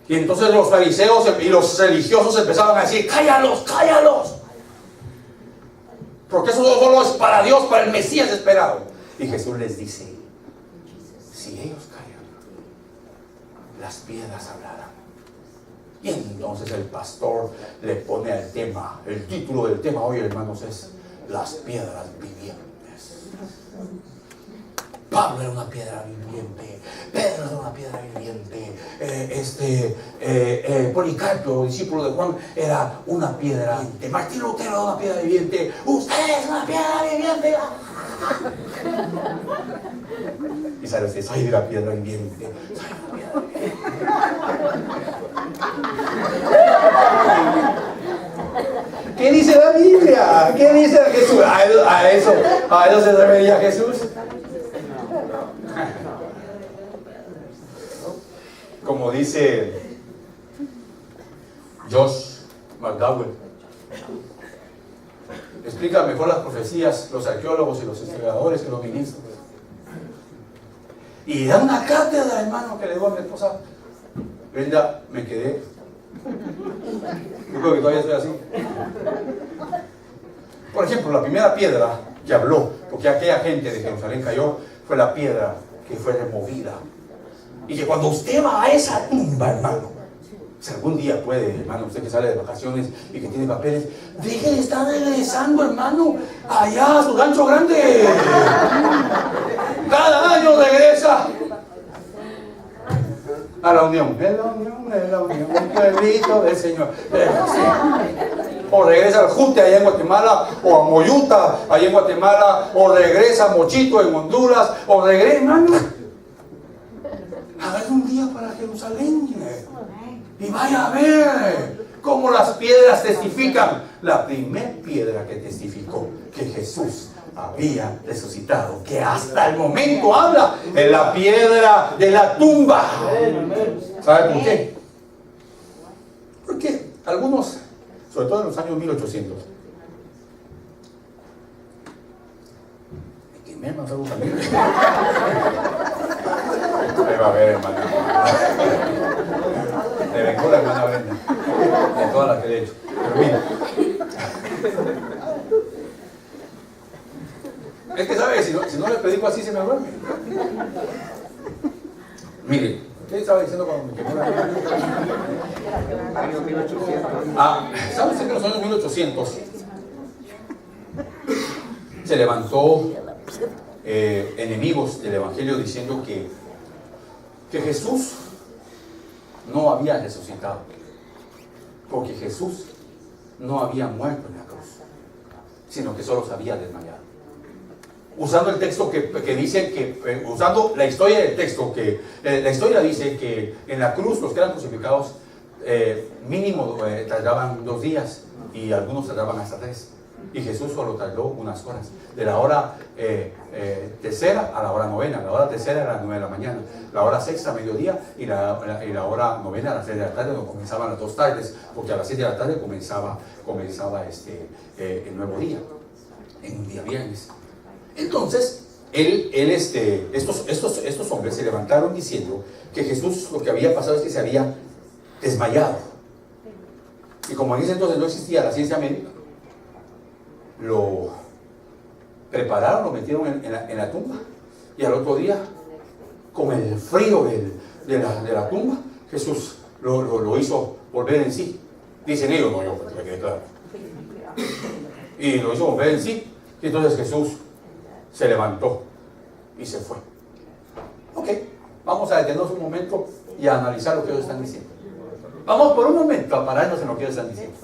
Y entonces los fariseos y los religiosos empezaban a decir: ¡cállalos! ¡cállalos! Porque eso solo es para Dios, para el Mesías esperado. Y Jesús les dice: si ellos callan, las piedras hablarán. Y entonces el pastor le pone al tema, el título del tema hoy, hermanos, es: las piedras vivientes. Pablo era una piedra viviente, Pedro era una piedra viviente, Policarpio, discípulo de Juan, era una piedra viviente, Martín Lutero era una piedra viviente, usted es una piedra viviente. Y sale usted: soy una piedra viviente, soy una piedra viviente. ¿Qué dice la Biblia? ¿Qué dice Jesús? A eso se refería Jesús. Como dice Josh McDowell, explica mejor las profecías los arqueólogos y los historiadores que los ministros. Y da una cátedra, hermano, que le digo a mi esposa: Brenda, me quedé. Yo creo que todavía estoy así. Por ejemplo, la primera piedra que habló, porque aquella gente de Jerusalén cayó, fue la piedra que fue removida. Y que cuando usted va a esa tumba, hermano, si algún día puede, hermano, usted que sale de vacaciones y que tiene papeles, deje de estar regresando, hermano, allá a su rancho grande. Cada año regresa a la unión, el pueblito del Señor. O regresa al Jute allá en Guatemala, o a Moyuta allá en Guatemala, o regresa a Mochito en Honduras, o regresa, hermano. Haga un día para Jerusalén y vaya a ver cómo las piedras testifican. La primera piedra que testificó que Jesús había resucitado, que hasta el momento habla, es la piedra de la tumba. ¿Sabe por qué? Porque algunos, sobre todo en los años 1800, que me han también. Ahí va a ver, hermano. Le vengó la hermana Brenda de todas las que le he hecho. Pero mira, es que sabe, si no le predico así se me duerme. Mire, ¿qué estaba diciendo cuando me quemó la hermana? ¿Sabe usted que en los años 1800 se levantó enemigos del Evangelio diciendo que Jesús no había resucitado, porque Jesús no había muerto en la cruz, sino que solo se había desmayado? Usando el texto que dice que, usando la historia del texto, que la historia dice que en la cruz los que eran crucificados mínimo tardaban 2 días y algunos tardaban hasta 3. Y Jesús solo tardó unas horas, de la hora tercera a la hora novena. La hora tercera era a las 9 de la mañana, la hora sexta a mediodía y la hora novena a las 3 de la tarde, donde comenzaban las 2 tardes, porque a las 6 de la tarde comenzaba el nuevo día, en un día viernes. Entonces, estos hombres se levantaron diciendo que Jesús, lo que había pasado es que se había desmayado. Y como en ese entonces no existía la ciencia médica, lo prepararon, lo metieron en la tumba, y al otro día, con el frío de la tumba, Jesús lo hizo volver en sí. Dicen ellos, no yo, porque me quede claro. Y lo hizo volver en sí. Y entonces Jesús se levantó y se fue. Ok, vamos a detenernos un momento y a analizar lo que ellos están diciendo. Vamos por un momento a pararnos en lo que ellos están diciendo.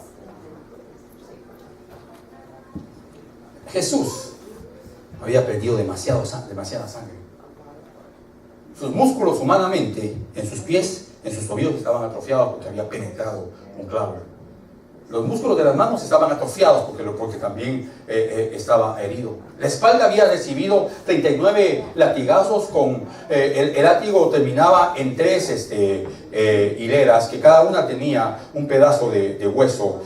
Jesús había perdido demasiada sangre. Sus músculos humanamente, en sus pies, en sus tobillos estaban atrofiados porque había penetrado un clavo. Los músculos de las manos estaban atrofiados porque también estaba herido. La espalda había recibido 39 latigazos con el látigo terminaba en 3 hileras que cada una tenía un pedazo de hueso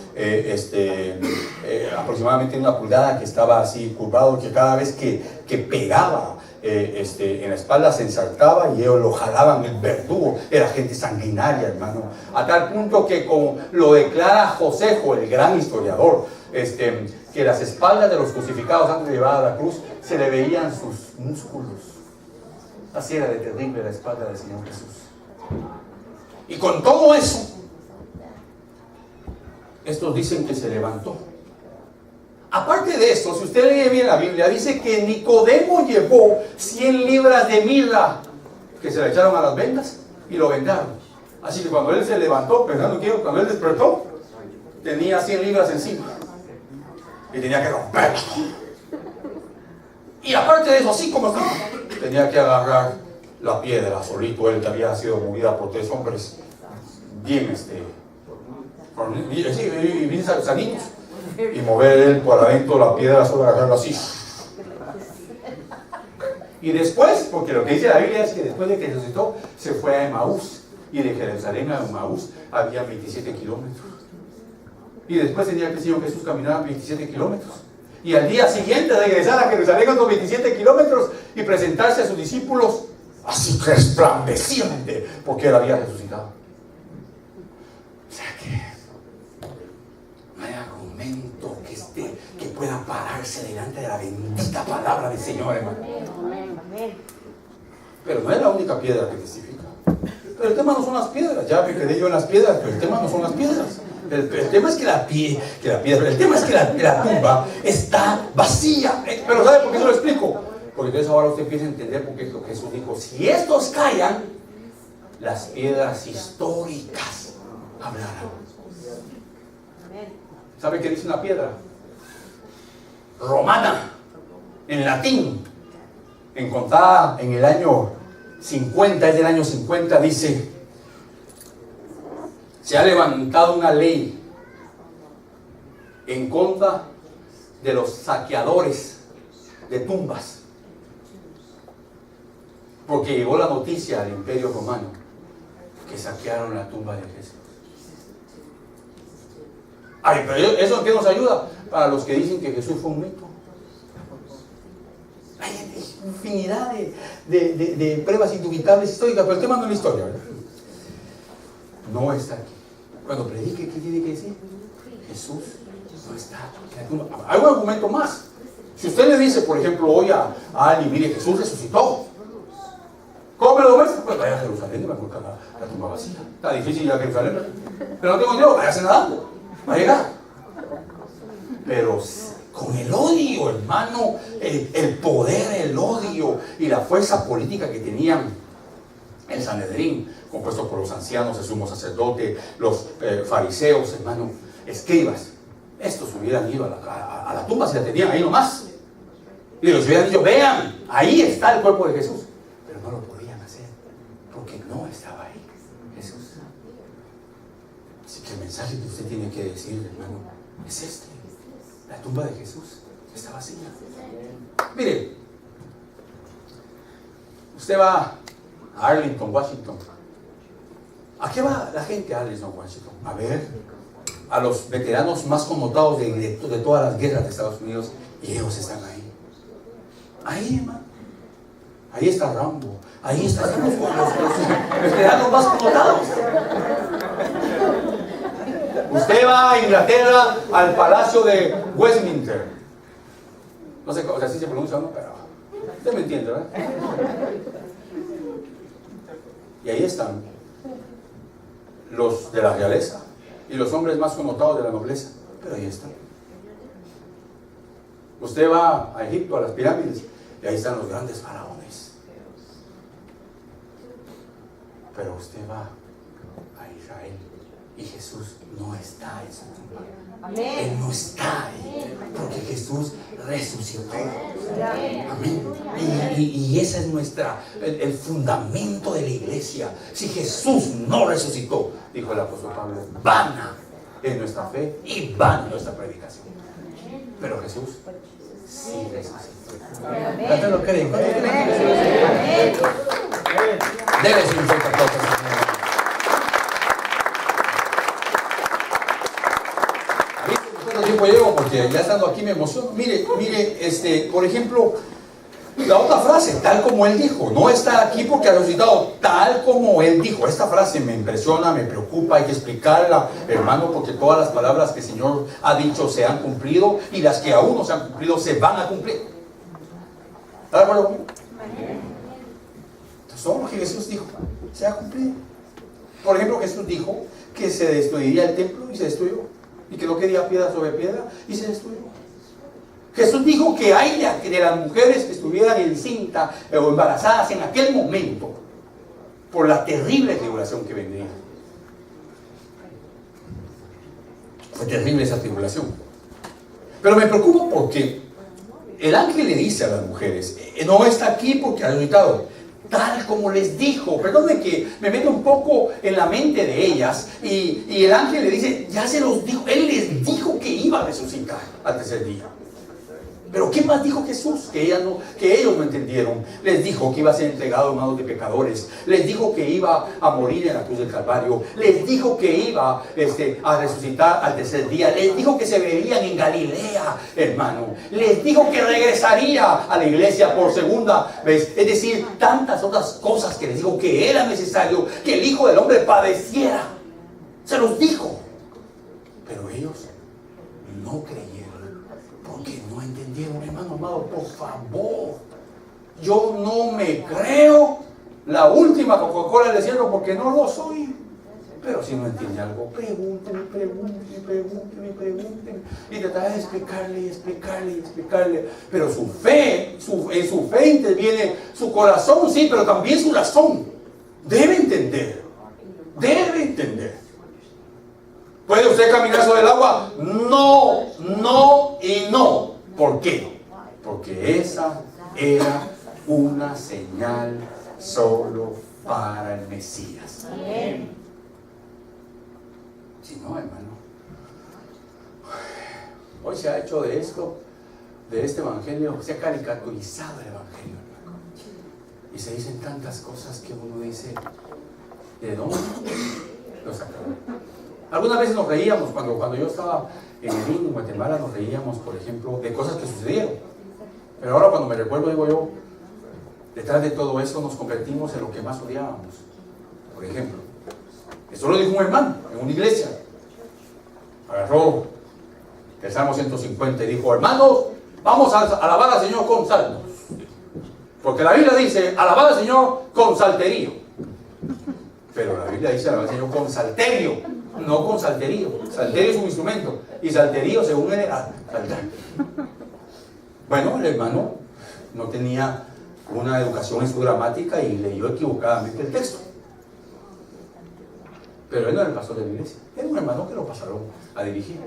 aproximadamente 1 pulgada que estaba así curvado, que cada vez que pegaba en la espalda se ensartaba y ellos lo jalaban. El verdugo era gente sanguinaria, hermano, a tal punto que, como lo declara Josejo, el gran historiador, que las espaldas de los crucificados antes de llevar a la cruz se le veían sus músculos. Así era de terrible la espalda del Señor Jesús. Y con todo eso, estos dicen que se levantó. Aparte de esto, si usted lee bien la Biblia, dice que Nicodemo llevó 100 libras de mirra que se le echaron a las vendas y lo vendaron. Así que cuando él se levantó, pensando que cuando él despertó, tenía 100 libras encima y tenía que romperla. Y aparte de eso, así como estaba, tenía que agarrar la piedra solito, él que había sido movida por 3 hombres bien bien sanitos, y mover él por adentro la piedra, solo agarrarla así. Y después, porque lo que dice la Biblia es que después de que resucitó, se fue a Emaús, y de Jerusalén a Emaús había 27 kilómetros. Y después tenía que el Señor Jesús caminar 27 kilómetros. Y al día siguiente regresar a Jerusalén con los 27 kilómetros y presentarse a sus discípulos así resplandeciente, porque él había resucitado. O sea que no hay argumento que pueda pararse delante de la bendita palabra del Señor, hermano. Pero no es la única piedra que testifica. Pero el tema no son las piedras. Ya me quedé yo en las piedras, pero el tema no son las piedras. El tema es que el tema es que la tumba está vacía. Pero ¿sabe por qué se lo explico? Porque entonces ahora usted empieza a entender por qué Jesús dijo: si estos callan, las piedras históricas hablarán. ¿Sabe qué dice una piedra? Romana, en latín, encontrada en el año 50, es del año 50, dice: se ha levantado una ley en contra de los saqueadores de tumbas, porque llegó la noticia al Imperio Romano que saquearon la tumba de Jesús. Ay, pero ¿eso en qué nos ayuda? Para los que dicen que Jesús fue un mito. Hay infinidad de pruebas indubitables históricas, pero el tema no es la historia, ¿verdad? No está aquí. Cuando predique, ¿qué tiene que decir? Jesús no está aquí. Hay un argumento más. Si usted le dice, por ejemplo, hoy a alguien: mire, Jesús resucitó, ¿cómo me lo ves? Pues vaya a Jerusalén y me encuentra la tumba vacía. Está difícil ir a Jerusalén, pero no tengo dinero, váyase nadando, va a llegar. Pero con el odio, hermano, el poder, el odio y la fuerza política que tenían el Sanedrín, compuesto por los ancianos, el sumo sacerdote, los fariseos, hermano, escribas, estos hubieran ido a la tumba, si la tenían ahí nomás, y les hubieran dicho: vean, ahí está el cuerpo de Jesús. Pero no lo podían hacer porque no estaba ahí Jesús. Así que el mensaje que usted tiene que decir, hermano, es este: la tumba de Jesús está vacía. Mire, usted va a Arlington, Washington. ¿A qué va la gente a Arlington, Washington? A ver a los veteranos más connotados de todas las guerras de Estados Unidos, y ellos están ahí. Ahí, hermano. Ahí está Rambo. Ahí están los veteranos más connotados. Usted va a Inglaterra, al Palacio de Westminster. No sé, o sea, así se pronuncia, ¿no? Pero usted me entiende, ¿verdad? Y ahí están los de la realeza y los hombres más connotados de la nobleza. Pero ahí están. Usted va a Egipto, a las pirámides, y ahí están los grandes faraones. Pero usted va a Israel y Jesús no está en su tumba. Él no está ahí, porque Jesús resucitó. Amén. Y ese es el fundamento de la iglesia. Si Jesús no resucitó, dijo el apóstol Pablo, vana es nuestra fe y vana nuestra predicación. Pero Jesús sí resucitó. ¿Cuántos lo creen? Debe ser un fuerte aplauso. ¿Cuánto tiempo llevo? Porque ya estando aquí me emociono. Mire, por ejemplo, la otra frase, tal como Él dijo. No está aquí porque ha resucitado, tal como Él dijo. Esta frase me impresiona, me preocupa, hay que explicarla, hermano, porque todas las palabras que el Señor ha dicho se han cumplido y las que aún no se han cumplido se van a cumplir. ¿Está de acuerdo conmigo? Entonces, todo lo que Jesús dijo se ha cumplido. Por ejemplo, Jesús dijo que se destruiría el templo y se destruyó. Y que no quería piedra sobre piedra y se destruyó. Jesús dijo que hay de las mujeres que estuvieran encintas o embarazadas en aquel momento por la terrible tribulación que vendría. Fue terrible esa tribulación. Pero me preocupa porque el ángel le dice a las mujeres, no está aquí porque ha resucitado. Tal como les dijo, perdónenme que me meto un poco en la mente de ellas, y el ángel le dice, ya se los dijo, él les dijo que iba a resucitar al tercer día. Pero ¿qué más dijo Jesús? Que ellos no entendieron. Les dijo que iba a ser entregado en manos de pecadores. Les dijo que iba a morir en la cruz del Calvario. Les dijo que iba a resucitar al tercer día. Les dijo que se verían en Galilea, hermano. Les dijo que regresaría a la iglesia por segunda vez. Es decir, tantas otras cosas que les dijo que era necesario que el Hijo del Hombre padeciera. Se los dijo. Pero ellos no creyeron. Porque no entendieron, hermano amado, por favor. Yo no me creo la última Coca-Cola del desierto porque no lo soy. Pero si no entiende algo, pregúntenme. Y tratar de explicarle. Pero su fe, en su fe interviene su corazón, sí, pero también su razón. Debe entender. ¿Puede usted caminar sobre el agua? No y no. ¿Por qué? Porque esa era una señal solo para el Mesías. Amén. Si no, hermano, hoy se ha hecho de este evangelio, se ha caricaturizado el evangelio, hermano. Y se dicen tantas cosas que uno dice, ¿de dónde lo sacaron? Algunas veces nos reíamos cuando yo estaba en Guatemala, nos reíamos, por ejemplo, de cosas que sucedieron. Pero ahora cuando me recuerdo, digo yo, detrás de todo eso nos convertimos en lo que más odiábamos. Por ejemplo, esto lo dijo un hermano en una iglesia. Agarró el Salmo 150 y dijo, hermanos, vamos a alabar al Señor con salmos. Porque la Biblia dice, alabar al Señor con salterio. Pero la Biblia dice, alabar al Señor con salterio. No con salterio. Salterio es un instrumento. Y salterio según él era saltar. Bueno, el hermano no tenía una educación en su gramática y leyó equivocadamente el texto. Pero él no era el pastor de la iglesia. Era un hermano que lo pasaron a dirigir.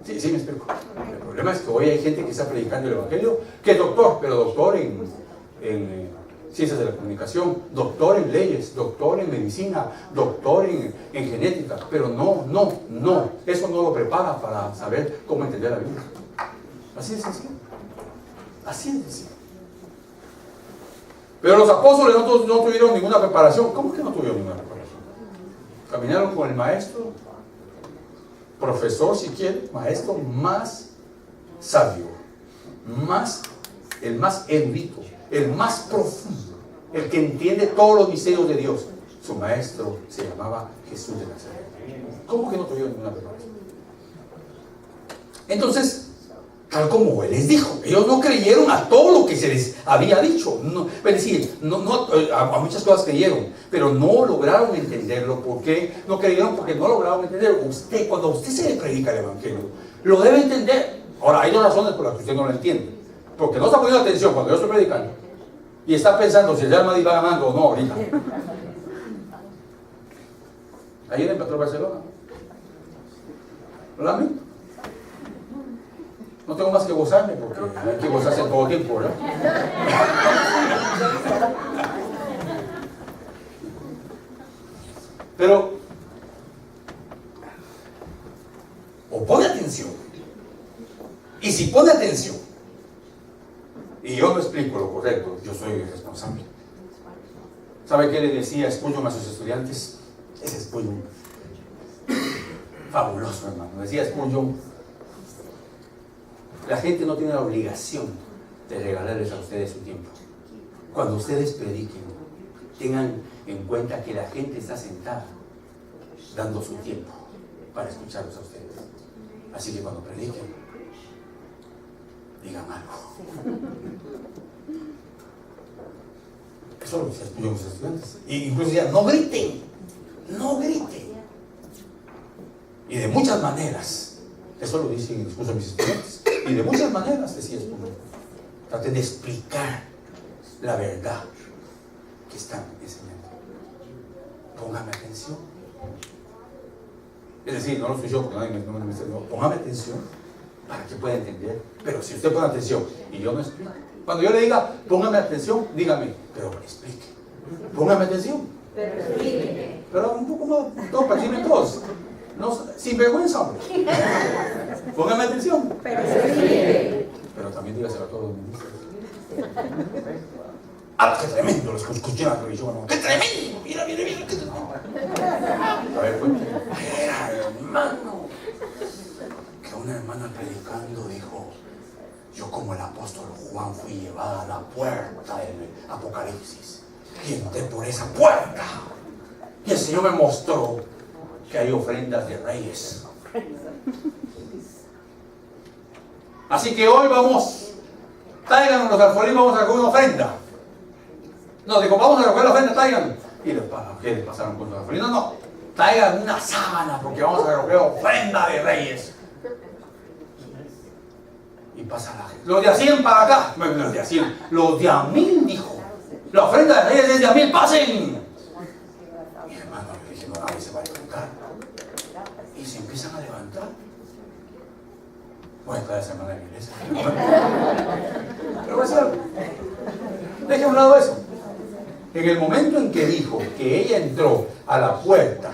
Sí, me explico. El problema es que hoy hay gente que está predicando el evangelio, que es doctor, pero doctor en ciencias de la comunicación, doctor en leyes, doctor en medicina, doctor en genética, pero no, eso no lo prepara para saber cómo entender la Biblia. Así es sencillo. Pero los apóstoles no tuvieron ninguna preparación. ¿Cómo que no tuvieron ninguna preparación? Caminaron con el maestro, profesor si quiere, maestro más sabio, el más erudito, el más profundo, el que entiende todos los misterios de Dios. Su maestro se llamaba Jesús de Nazaret. ¿Cómo que no tuvieron ninguna preparación? Entonces, tal como Él les dijo. Ellos no creyeron a todo lo que se les había dicho. No, es decir, a muchas cosas creyeron, pero no lograron entenderlo. ¿Por qué no creyeron? Porque no lograron entender. Cuando a usted se le predica el Evangelio, lo debe entender. Ahora, hay dos razones por las que usted no lo entiende. Porque no está poniendo atención cuando yo estoy predicando. Y está pensando si el Real Madrid va ganando o no ahorita. Ayer empató Barcelona. ¿Lo lamento? No tengo más que gozarme porque hay que gozarse todo el tiempo, ¿verdad? Pero, o pone atención. Y si pone atención, y yo no explico lo correcto, yo soy el responsable. ¿Sabe qué le decía Spurgeon a sus estudiantes? Ese Spurgeon, fabuloso, hermano. Decía Spurgeon: la gente no tiene la obligación de regalarles a ustedes su tiempo. Cuando ustedes prediquen, tengan en cuenta que la gente está sentada dando su tiempo para escucharlos a ustedes. Así que cuando prediquen, digan algo. Eso lo decía Spurgeon a sus estudiantes. Y incluso decía: no griten, no griten. Y de muchas maneras, eso lo dice en el discurso de mis estudiantes, y de muchas maneras, decía Spurgeon, traten de explicar la verdad que están enseñando. Póngame atención. Es decir, no lo estoy yo porque nadie me enseñó. Póngame atención para que pueda entender. Pero si usted pone atención y yo no explico, cuando yo le diga póngame atención, dígame, pero explique. Póngame atención, pero explique. Pero un poco más, no, para decirme todos. No, sin vergüenza, hombre. Póngame atención, pero explique. Pero también dígaselo a todos los ministros. ¡Ah, qué tremendo! Los escuché en la televisión, ¿no? ¡Qué tremendo! Mira, mira, mira, qué tremendo. A ver, cuéntame. Era, hermano, que una hermana predicando dijo: yo como el apóstol Juan fui llevada a la puerta del Apocalipsis y entré por esa puerta y el Señor me mostró que hay ofrendas de reyes. Así que hoy vamos, tráiganos los alfolíes, vamos a recoger una ofrenda. No, digo, vamos a recoger la ofrenda, traigan. Y los pasajeros pasaron con los alfolíes. No, no, traigan una sábana porque vamos a recoger ofrenda de reyes. Y pasa la gente. Los de a 100 para acá. Los de a 100. Los de a 1000 dijo: la ofrenda de reyes es de a 1000, pasen. Mi hermano le dije: no, nadie se va a levantar. Y se empiezan a levantar. Voy a entrar esa semana en la iglesia. Pero voy a decir algo. Deje a un lado eso. En el momento en que dijo que ella entró a la puerta,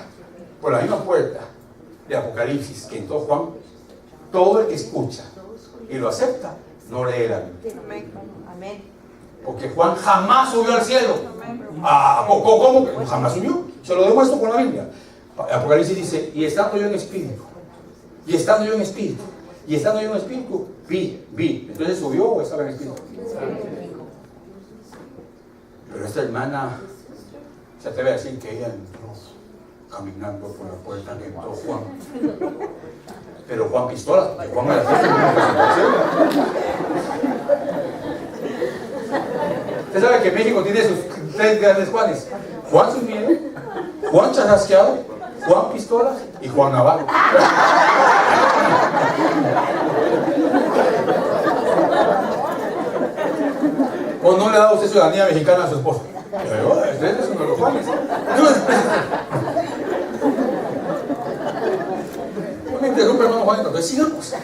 por la misma puerta de Apocalipsis que entró Juan, todo el que escucha y lo acepta, no lee la Biblia. Amén. Porque Juan jamás subió al cielo. ¿Cómo? Jamás subió. Se lo demuestro con la Biblia. Apocalipsis dice: y estando yo en espíritu, y estando yo en espíritu, y estando yo en espíritu, vi. Entonces subió o estaba en espíritu. Pero esta hermana se atreve a decir que ella entró caminando por la puerta que entró Juan. Pero Juan pistola, porque Juan era usted sabe que México tiene sus 3 grandes Juanes: Juan sin miedo, Juan charrasqueado, Juan pistola y Juan Navarro. ¿O no le ha dado usted ciudadanía mexicana a su esposo? Este es uno de los Juanes. No me interrumpe, hermano Juan, entonces sigamos.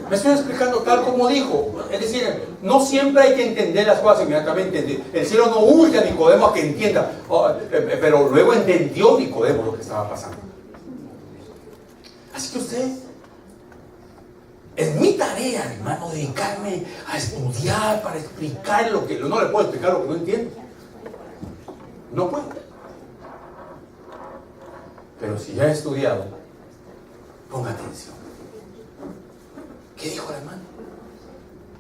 Me estoy explicando tal como dijo. Es decir, no siempre hay que entender las cosas inmediatamente. El cielo no urge a Nicodemo a que entienda, pero luego entendió Nicodemo lo que estaba pasando. Así que usted, es mi tarea, hermano, dedicarme a estudiar para explicar lo que no le puedo explicar, lo que no entiendo. No puedo. Pero si ya he estudiado, ponga atención. ¿Qué dijo el hermano?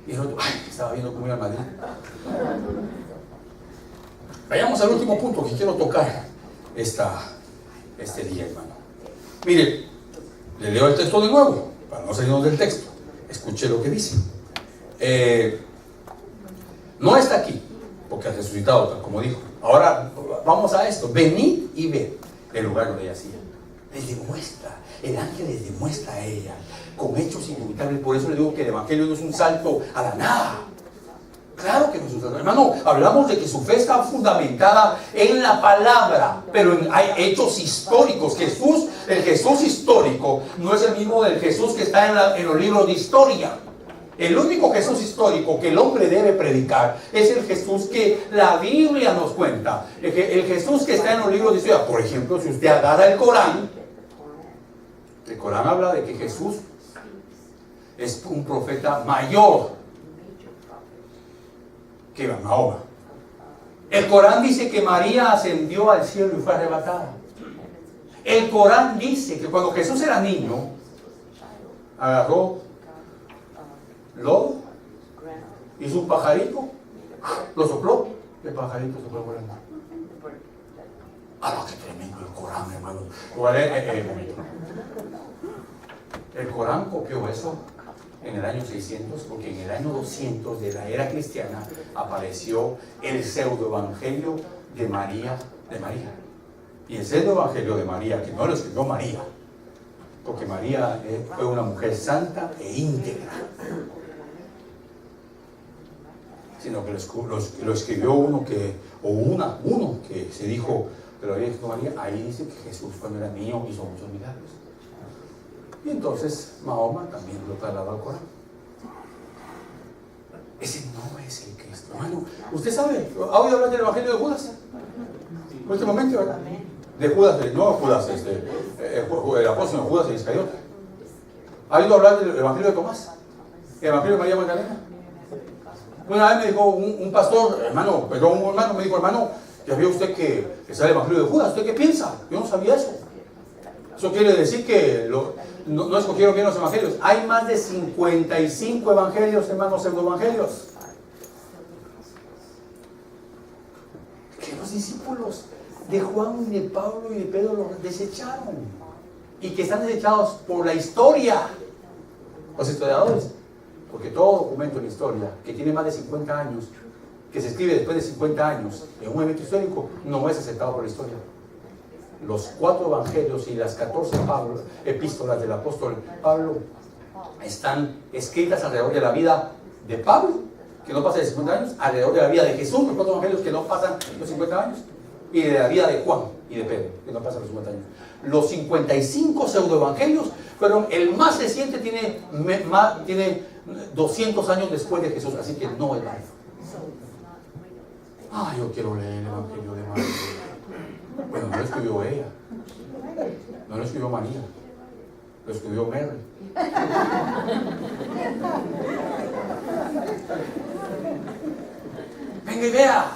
Y el otro: ay, estaba viendo cómo iba a Madrid. Vayamos al último punto que quiero tocar este día, hermano. Mire, le leo el texto de nuevo. para no salirnos del texto, escuche lo que dice. No está aquí, porque ha resucitado, tal como dijo. Ahora vamos a esto. Venid y ved el lugar donde ella hacía. Les demuestra, el ángel les demuestra a ella con hechos indubitables. Por eso le digo que el evangelio no es un salto a la nada. Claro que no es un salto. Hermano, hablamos de que su fe está fundamentada en la palabra, pero hay hechos históricos. El Jesús histórico no es el mismo del Jesús que está en los libros de historia. El único Jesús histórico que el hombre debe predicar es el Jesús que la Biblia nos cuenta. El Jesús que está en los libros de historia. Por ejemplo, si usted agarra el Corán habla de que Jesús es un profeta mayor que Mahoma. El Corán dice que María ascendió al cielo y fue arrebatada. El Corán dice que cuando Jesús era niño, agarró lodo, hizo un pajarito, lo sopló, el pajarito se fue volando. ¡Ah, qué tremendo el Corán, hermano! El Corán copió eso en el año 600, porque en el año 200 de la era cristiana apareció el pseudoevangelio de María. Y el pseudoevangelio de María, que no lo escribió María, porque María fue una mujer santa e íntegra, sino que lo escribió uno que se dijo que lo había escrito María. Ahí dice que Jesús cuando era niño hizo muchos milagros. Y entonces Mahoma también lo trasladó al Corán. Ese no es el Cristo. Hermano, usted sabe, ¿ha oído hablar del Evangelio de Judas? Últimamente, ¿verdad? De Judas, no Judas, el apóstol Judas el Iscariote. ¿Ha oído hablar del Evangelio de Tomás? ¿El Evangelio de María Magdalena? Una vez me dijo un pastor, un hermano me dijo, hermano, ya vio usted que sale el Evangelio de Judas, ¿usted qué piensa? Yo no sabía eso. Eso quiere decir que no escogieron bien los evangelios. Hay más de 55 evangelios, hermanos, pseudoevangelios, que los discípulos de Juan y de Pablo y de Pedro los desecharon, y que están desechados por la historia, los historiadores, porque todo documento en la historia que tiene más de 50 años, que se escribe después de 50 años en un evento histórico, no es aceptado por la historia. Los 4 evangelios y las 14 epístolas del apóstol Pablo están escritas alrededor de la vida de Pablo, que no pasa de 50 años, alrededor de la vida de Jesús, los 4 evangelios que no pasan los 50 años, y de la vida de Juan y de Pedro, que no pasan los 50 años. Los 55 pseudoevangelios fueron, el más reciente tiene 200 años después de Jesús, así que no es válido. Yo quiero leer el Evangelio de María. Bueno, no lo escribió ella, no lo escribió María, lo escribió Mary. Venga y vea,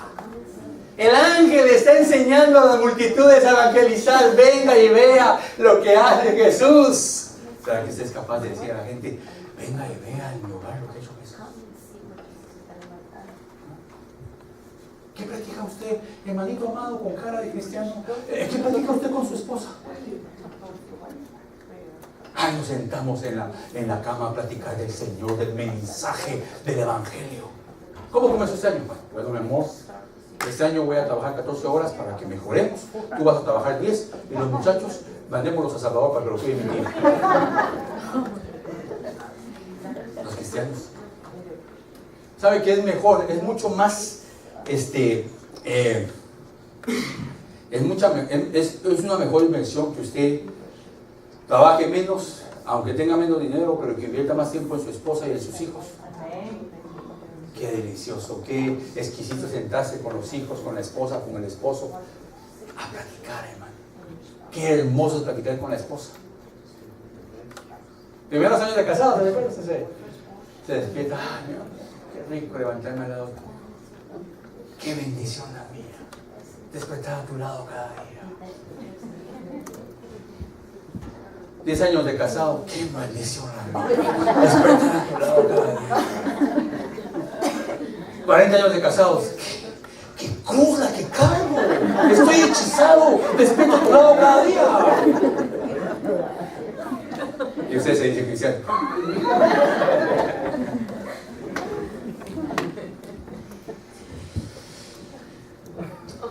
el ángel está enseñando a las multitudes a evangelizar. Venga y vea lo que hace Jesús. ¿Será que usted es capaz de decir a la gente, venga y vea en mi hogar lo que ha hecho Jesús? ¿Qué practica usted, hermanito amado, con cara de cristiano? ¿Qué practica usted con su esposa? Nos sentamos en la cama a platicar del Señor, del mensaje del Evangelio. ¿Cómo comenzó este año? Bueno, mi amor, este año voy a trabajar 14 horas para que mejoremos. Tú vas a trabajar 10 y los muchachos, mandémoslos a Salvador para que los cuide mi tía. Los cristianos. ¿Sabe qué es mejor? Es mucho más... es una mejor inversión que usted trabaje menos, aunque tenga menos dinero, pero que invierta más tiempo en su esposa y en sus hijos. Qué delicioso, qué exquisito sentarse con los hijos, con la esposa, con el esposo, a platicar, hermano. Qué hermoso es platicar con la esposa. Primeros años de casado, se despierta. Qué rico levantarme al lado. Qué bendición la mía, despertar a tu lado cada día. 10 años de casado, qué maldición la mía, despertar a tu lado cada día. 40 años de casados, qué cruda que cargo, estoy hechizado, despierto a tu lado cada día. Y usted se dice cristiano.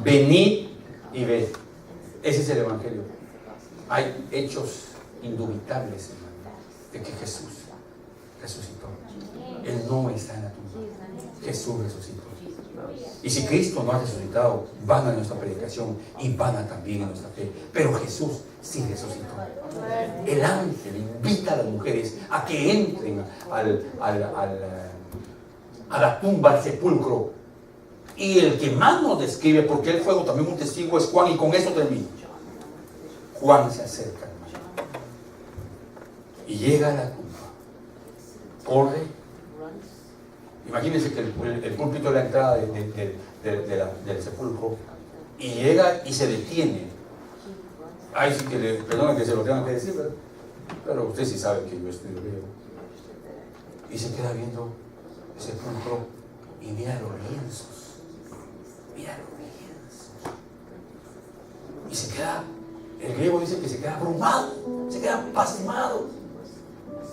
Venid y ved. Ese es el Evangelio. Hay hechos indubitables, hermano, de que Jesús resucitó. Él no está en la tumba. Jesús resucitó. Y si Cristo no ha resucitado, van a nuestra predicación y van a también en nuestra fe. Pero Jesús sí resucitó. El ángel invita a las mujeres a que entren a la tumba, al sepulcro. Y el que más nos describe, porque él fue también un testigo, es Juan, y con eso termino. Juan se acerca, hermano, y llega a la tumba, corre. Imagínense que el púlpito de la entrada del sepulcro, y llega y se detiene. Ay, sí que perdona que se lo tengan que decir, pero usted sí sabe que yo estudio griego. Y se queda viendo el sepulcro y mira los lienzos. Mira los lienzos. Y se queda, el griego dice que se queda abrumado, se queda pasmado,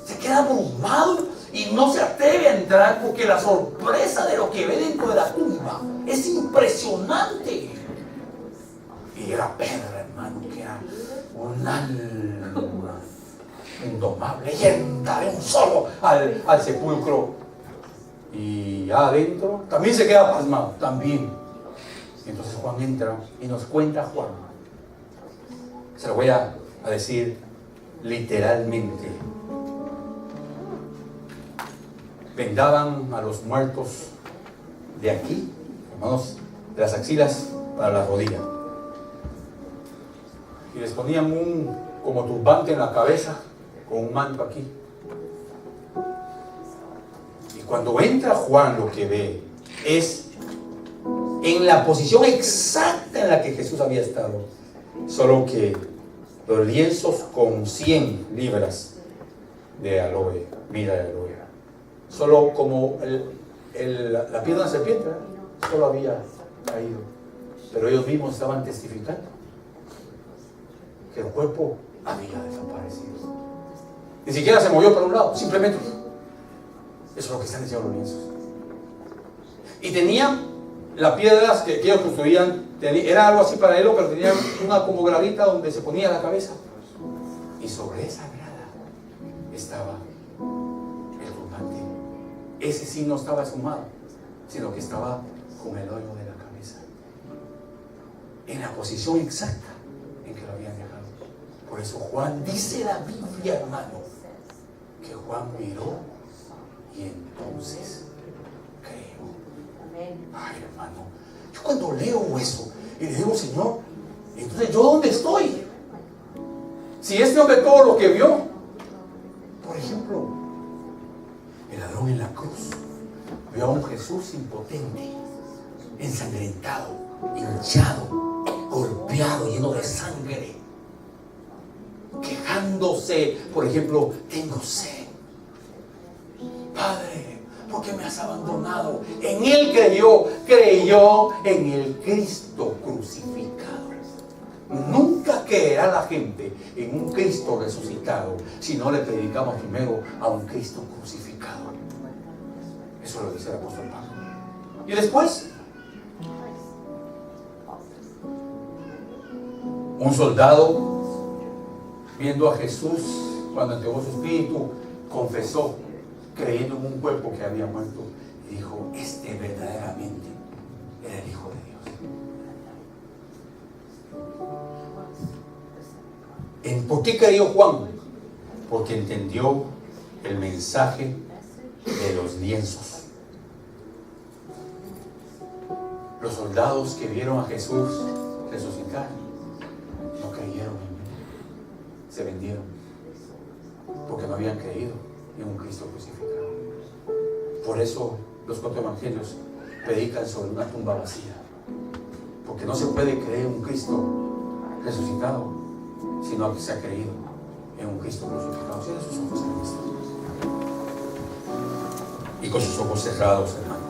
se queda abrumado y no se atreve a entrar porque la sorpresa de lo que ve dentro de la tumba es impresionante. Y era Pedro, hermano, que era un alma indomable y entra de un solo al sepulcro. Y adentro también se queda pasmado, también. Entonces Juan entra y nos cuenta Juan. Se lo voy a decir literalmente. Vendaban a los muertos de aquí, hermanos, de las axilas para la rodilla. Y les ponían un como turbante en la cabeza con un manto aquí. Y cuando entra Juan, lo que ve es en la posición exacta en la que Jesús había estado, solo que los lienzos con 100 libras de aloe, vida de aloe, solo como la piedra de la serpiente, solo había caído, pero ellos mismos estaban testificando que el cuerpo había desaparecido. Ni siquiera se movió para un lado, simplemente eso es lo que están diciendo los lienzos. Y tenían las piedras que ellos construían, era algo así paralelo, pero tenían una como gradita donde se ponía la cabeza. Y sobre esa grada estaba el turbante. Ese sí no estaba esfumado, sino que estaba con el hoyo de la cabeza, en la posición exacta en que lo habían dejado. Por eso Juan, dice la Biblia, hermano, que Juan miró y entonces creyó. Ay, hermano, yo cuando leo eso y le digo, Señor, entonces ¿yo dónde estoy? Si este hombre todo lo que vio, por ejemplo, el ladrón en la cruz vio a un Jesús impotente, ensangrentado, hinchado, golpeado, lleno de sangre, quejándose, por ejemplo, tengo sed. Padre, ¿por qué me has abandonado? En él creyó en el Cristo crucificado. Nunca creerá la gente en un Cristo resucitado si no le predicamos primero a un Cristo crucificado. Eso lo dice el apóstol Pablo. Y después, un soldado, viendo a Jesús cuando entregó su espíritu, confesó, creyendo en un cuerpo que había muerto, y dijo, este verdaderamente era el Hijo de Dios. ¿Por qué creyó Juan? Porque entendió el mensaje de los lienzos. Los soldados que vieron a Jesús resucitar no creyeron en él, se vendieron porque no habían creído en un Cristo crucificado. Por eso los 4 evangelios predican sobre una tumba vacía, porque no se puede creer en un Cristo resucitado sino que se ha creído en un Cristo crucificado. Cierra sus ojos, hermanos, y con sus ojos cerrados, hermanos.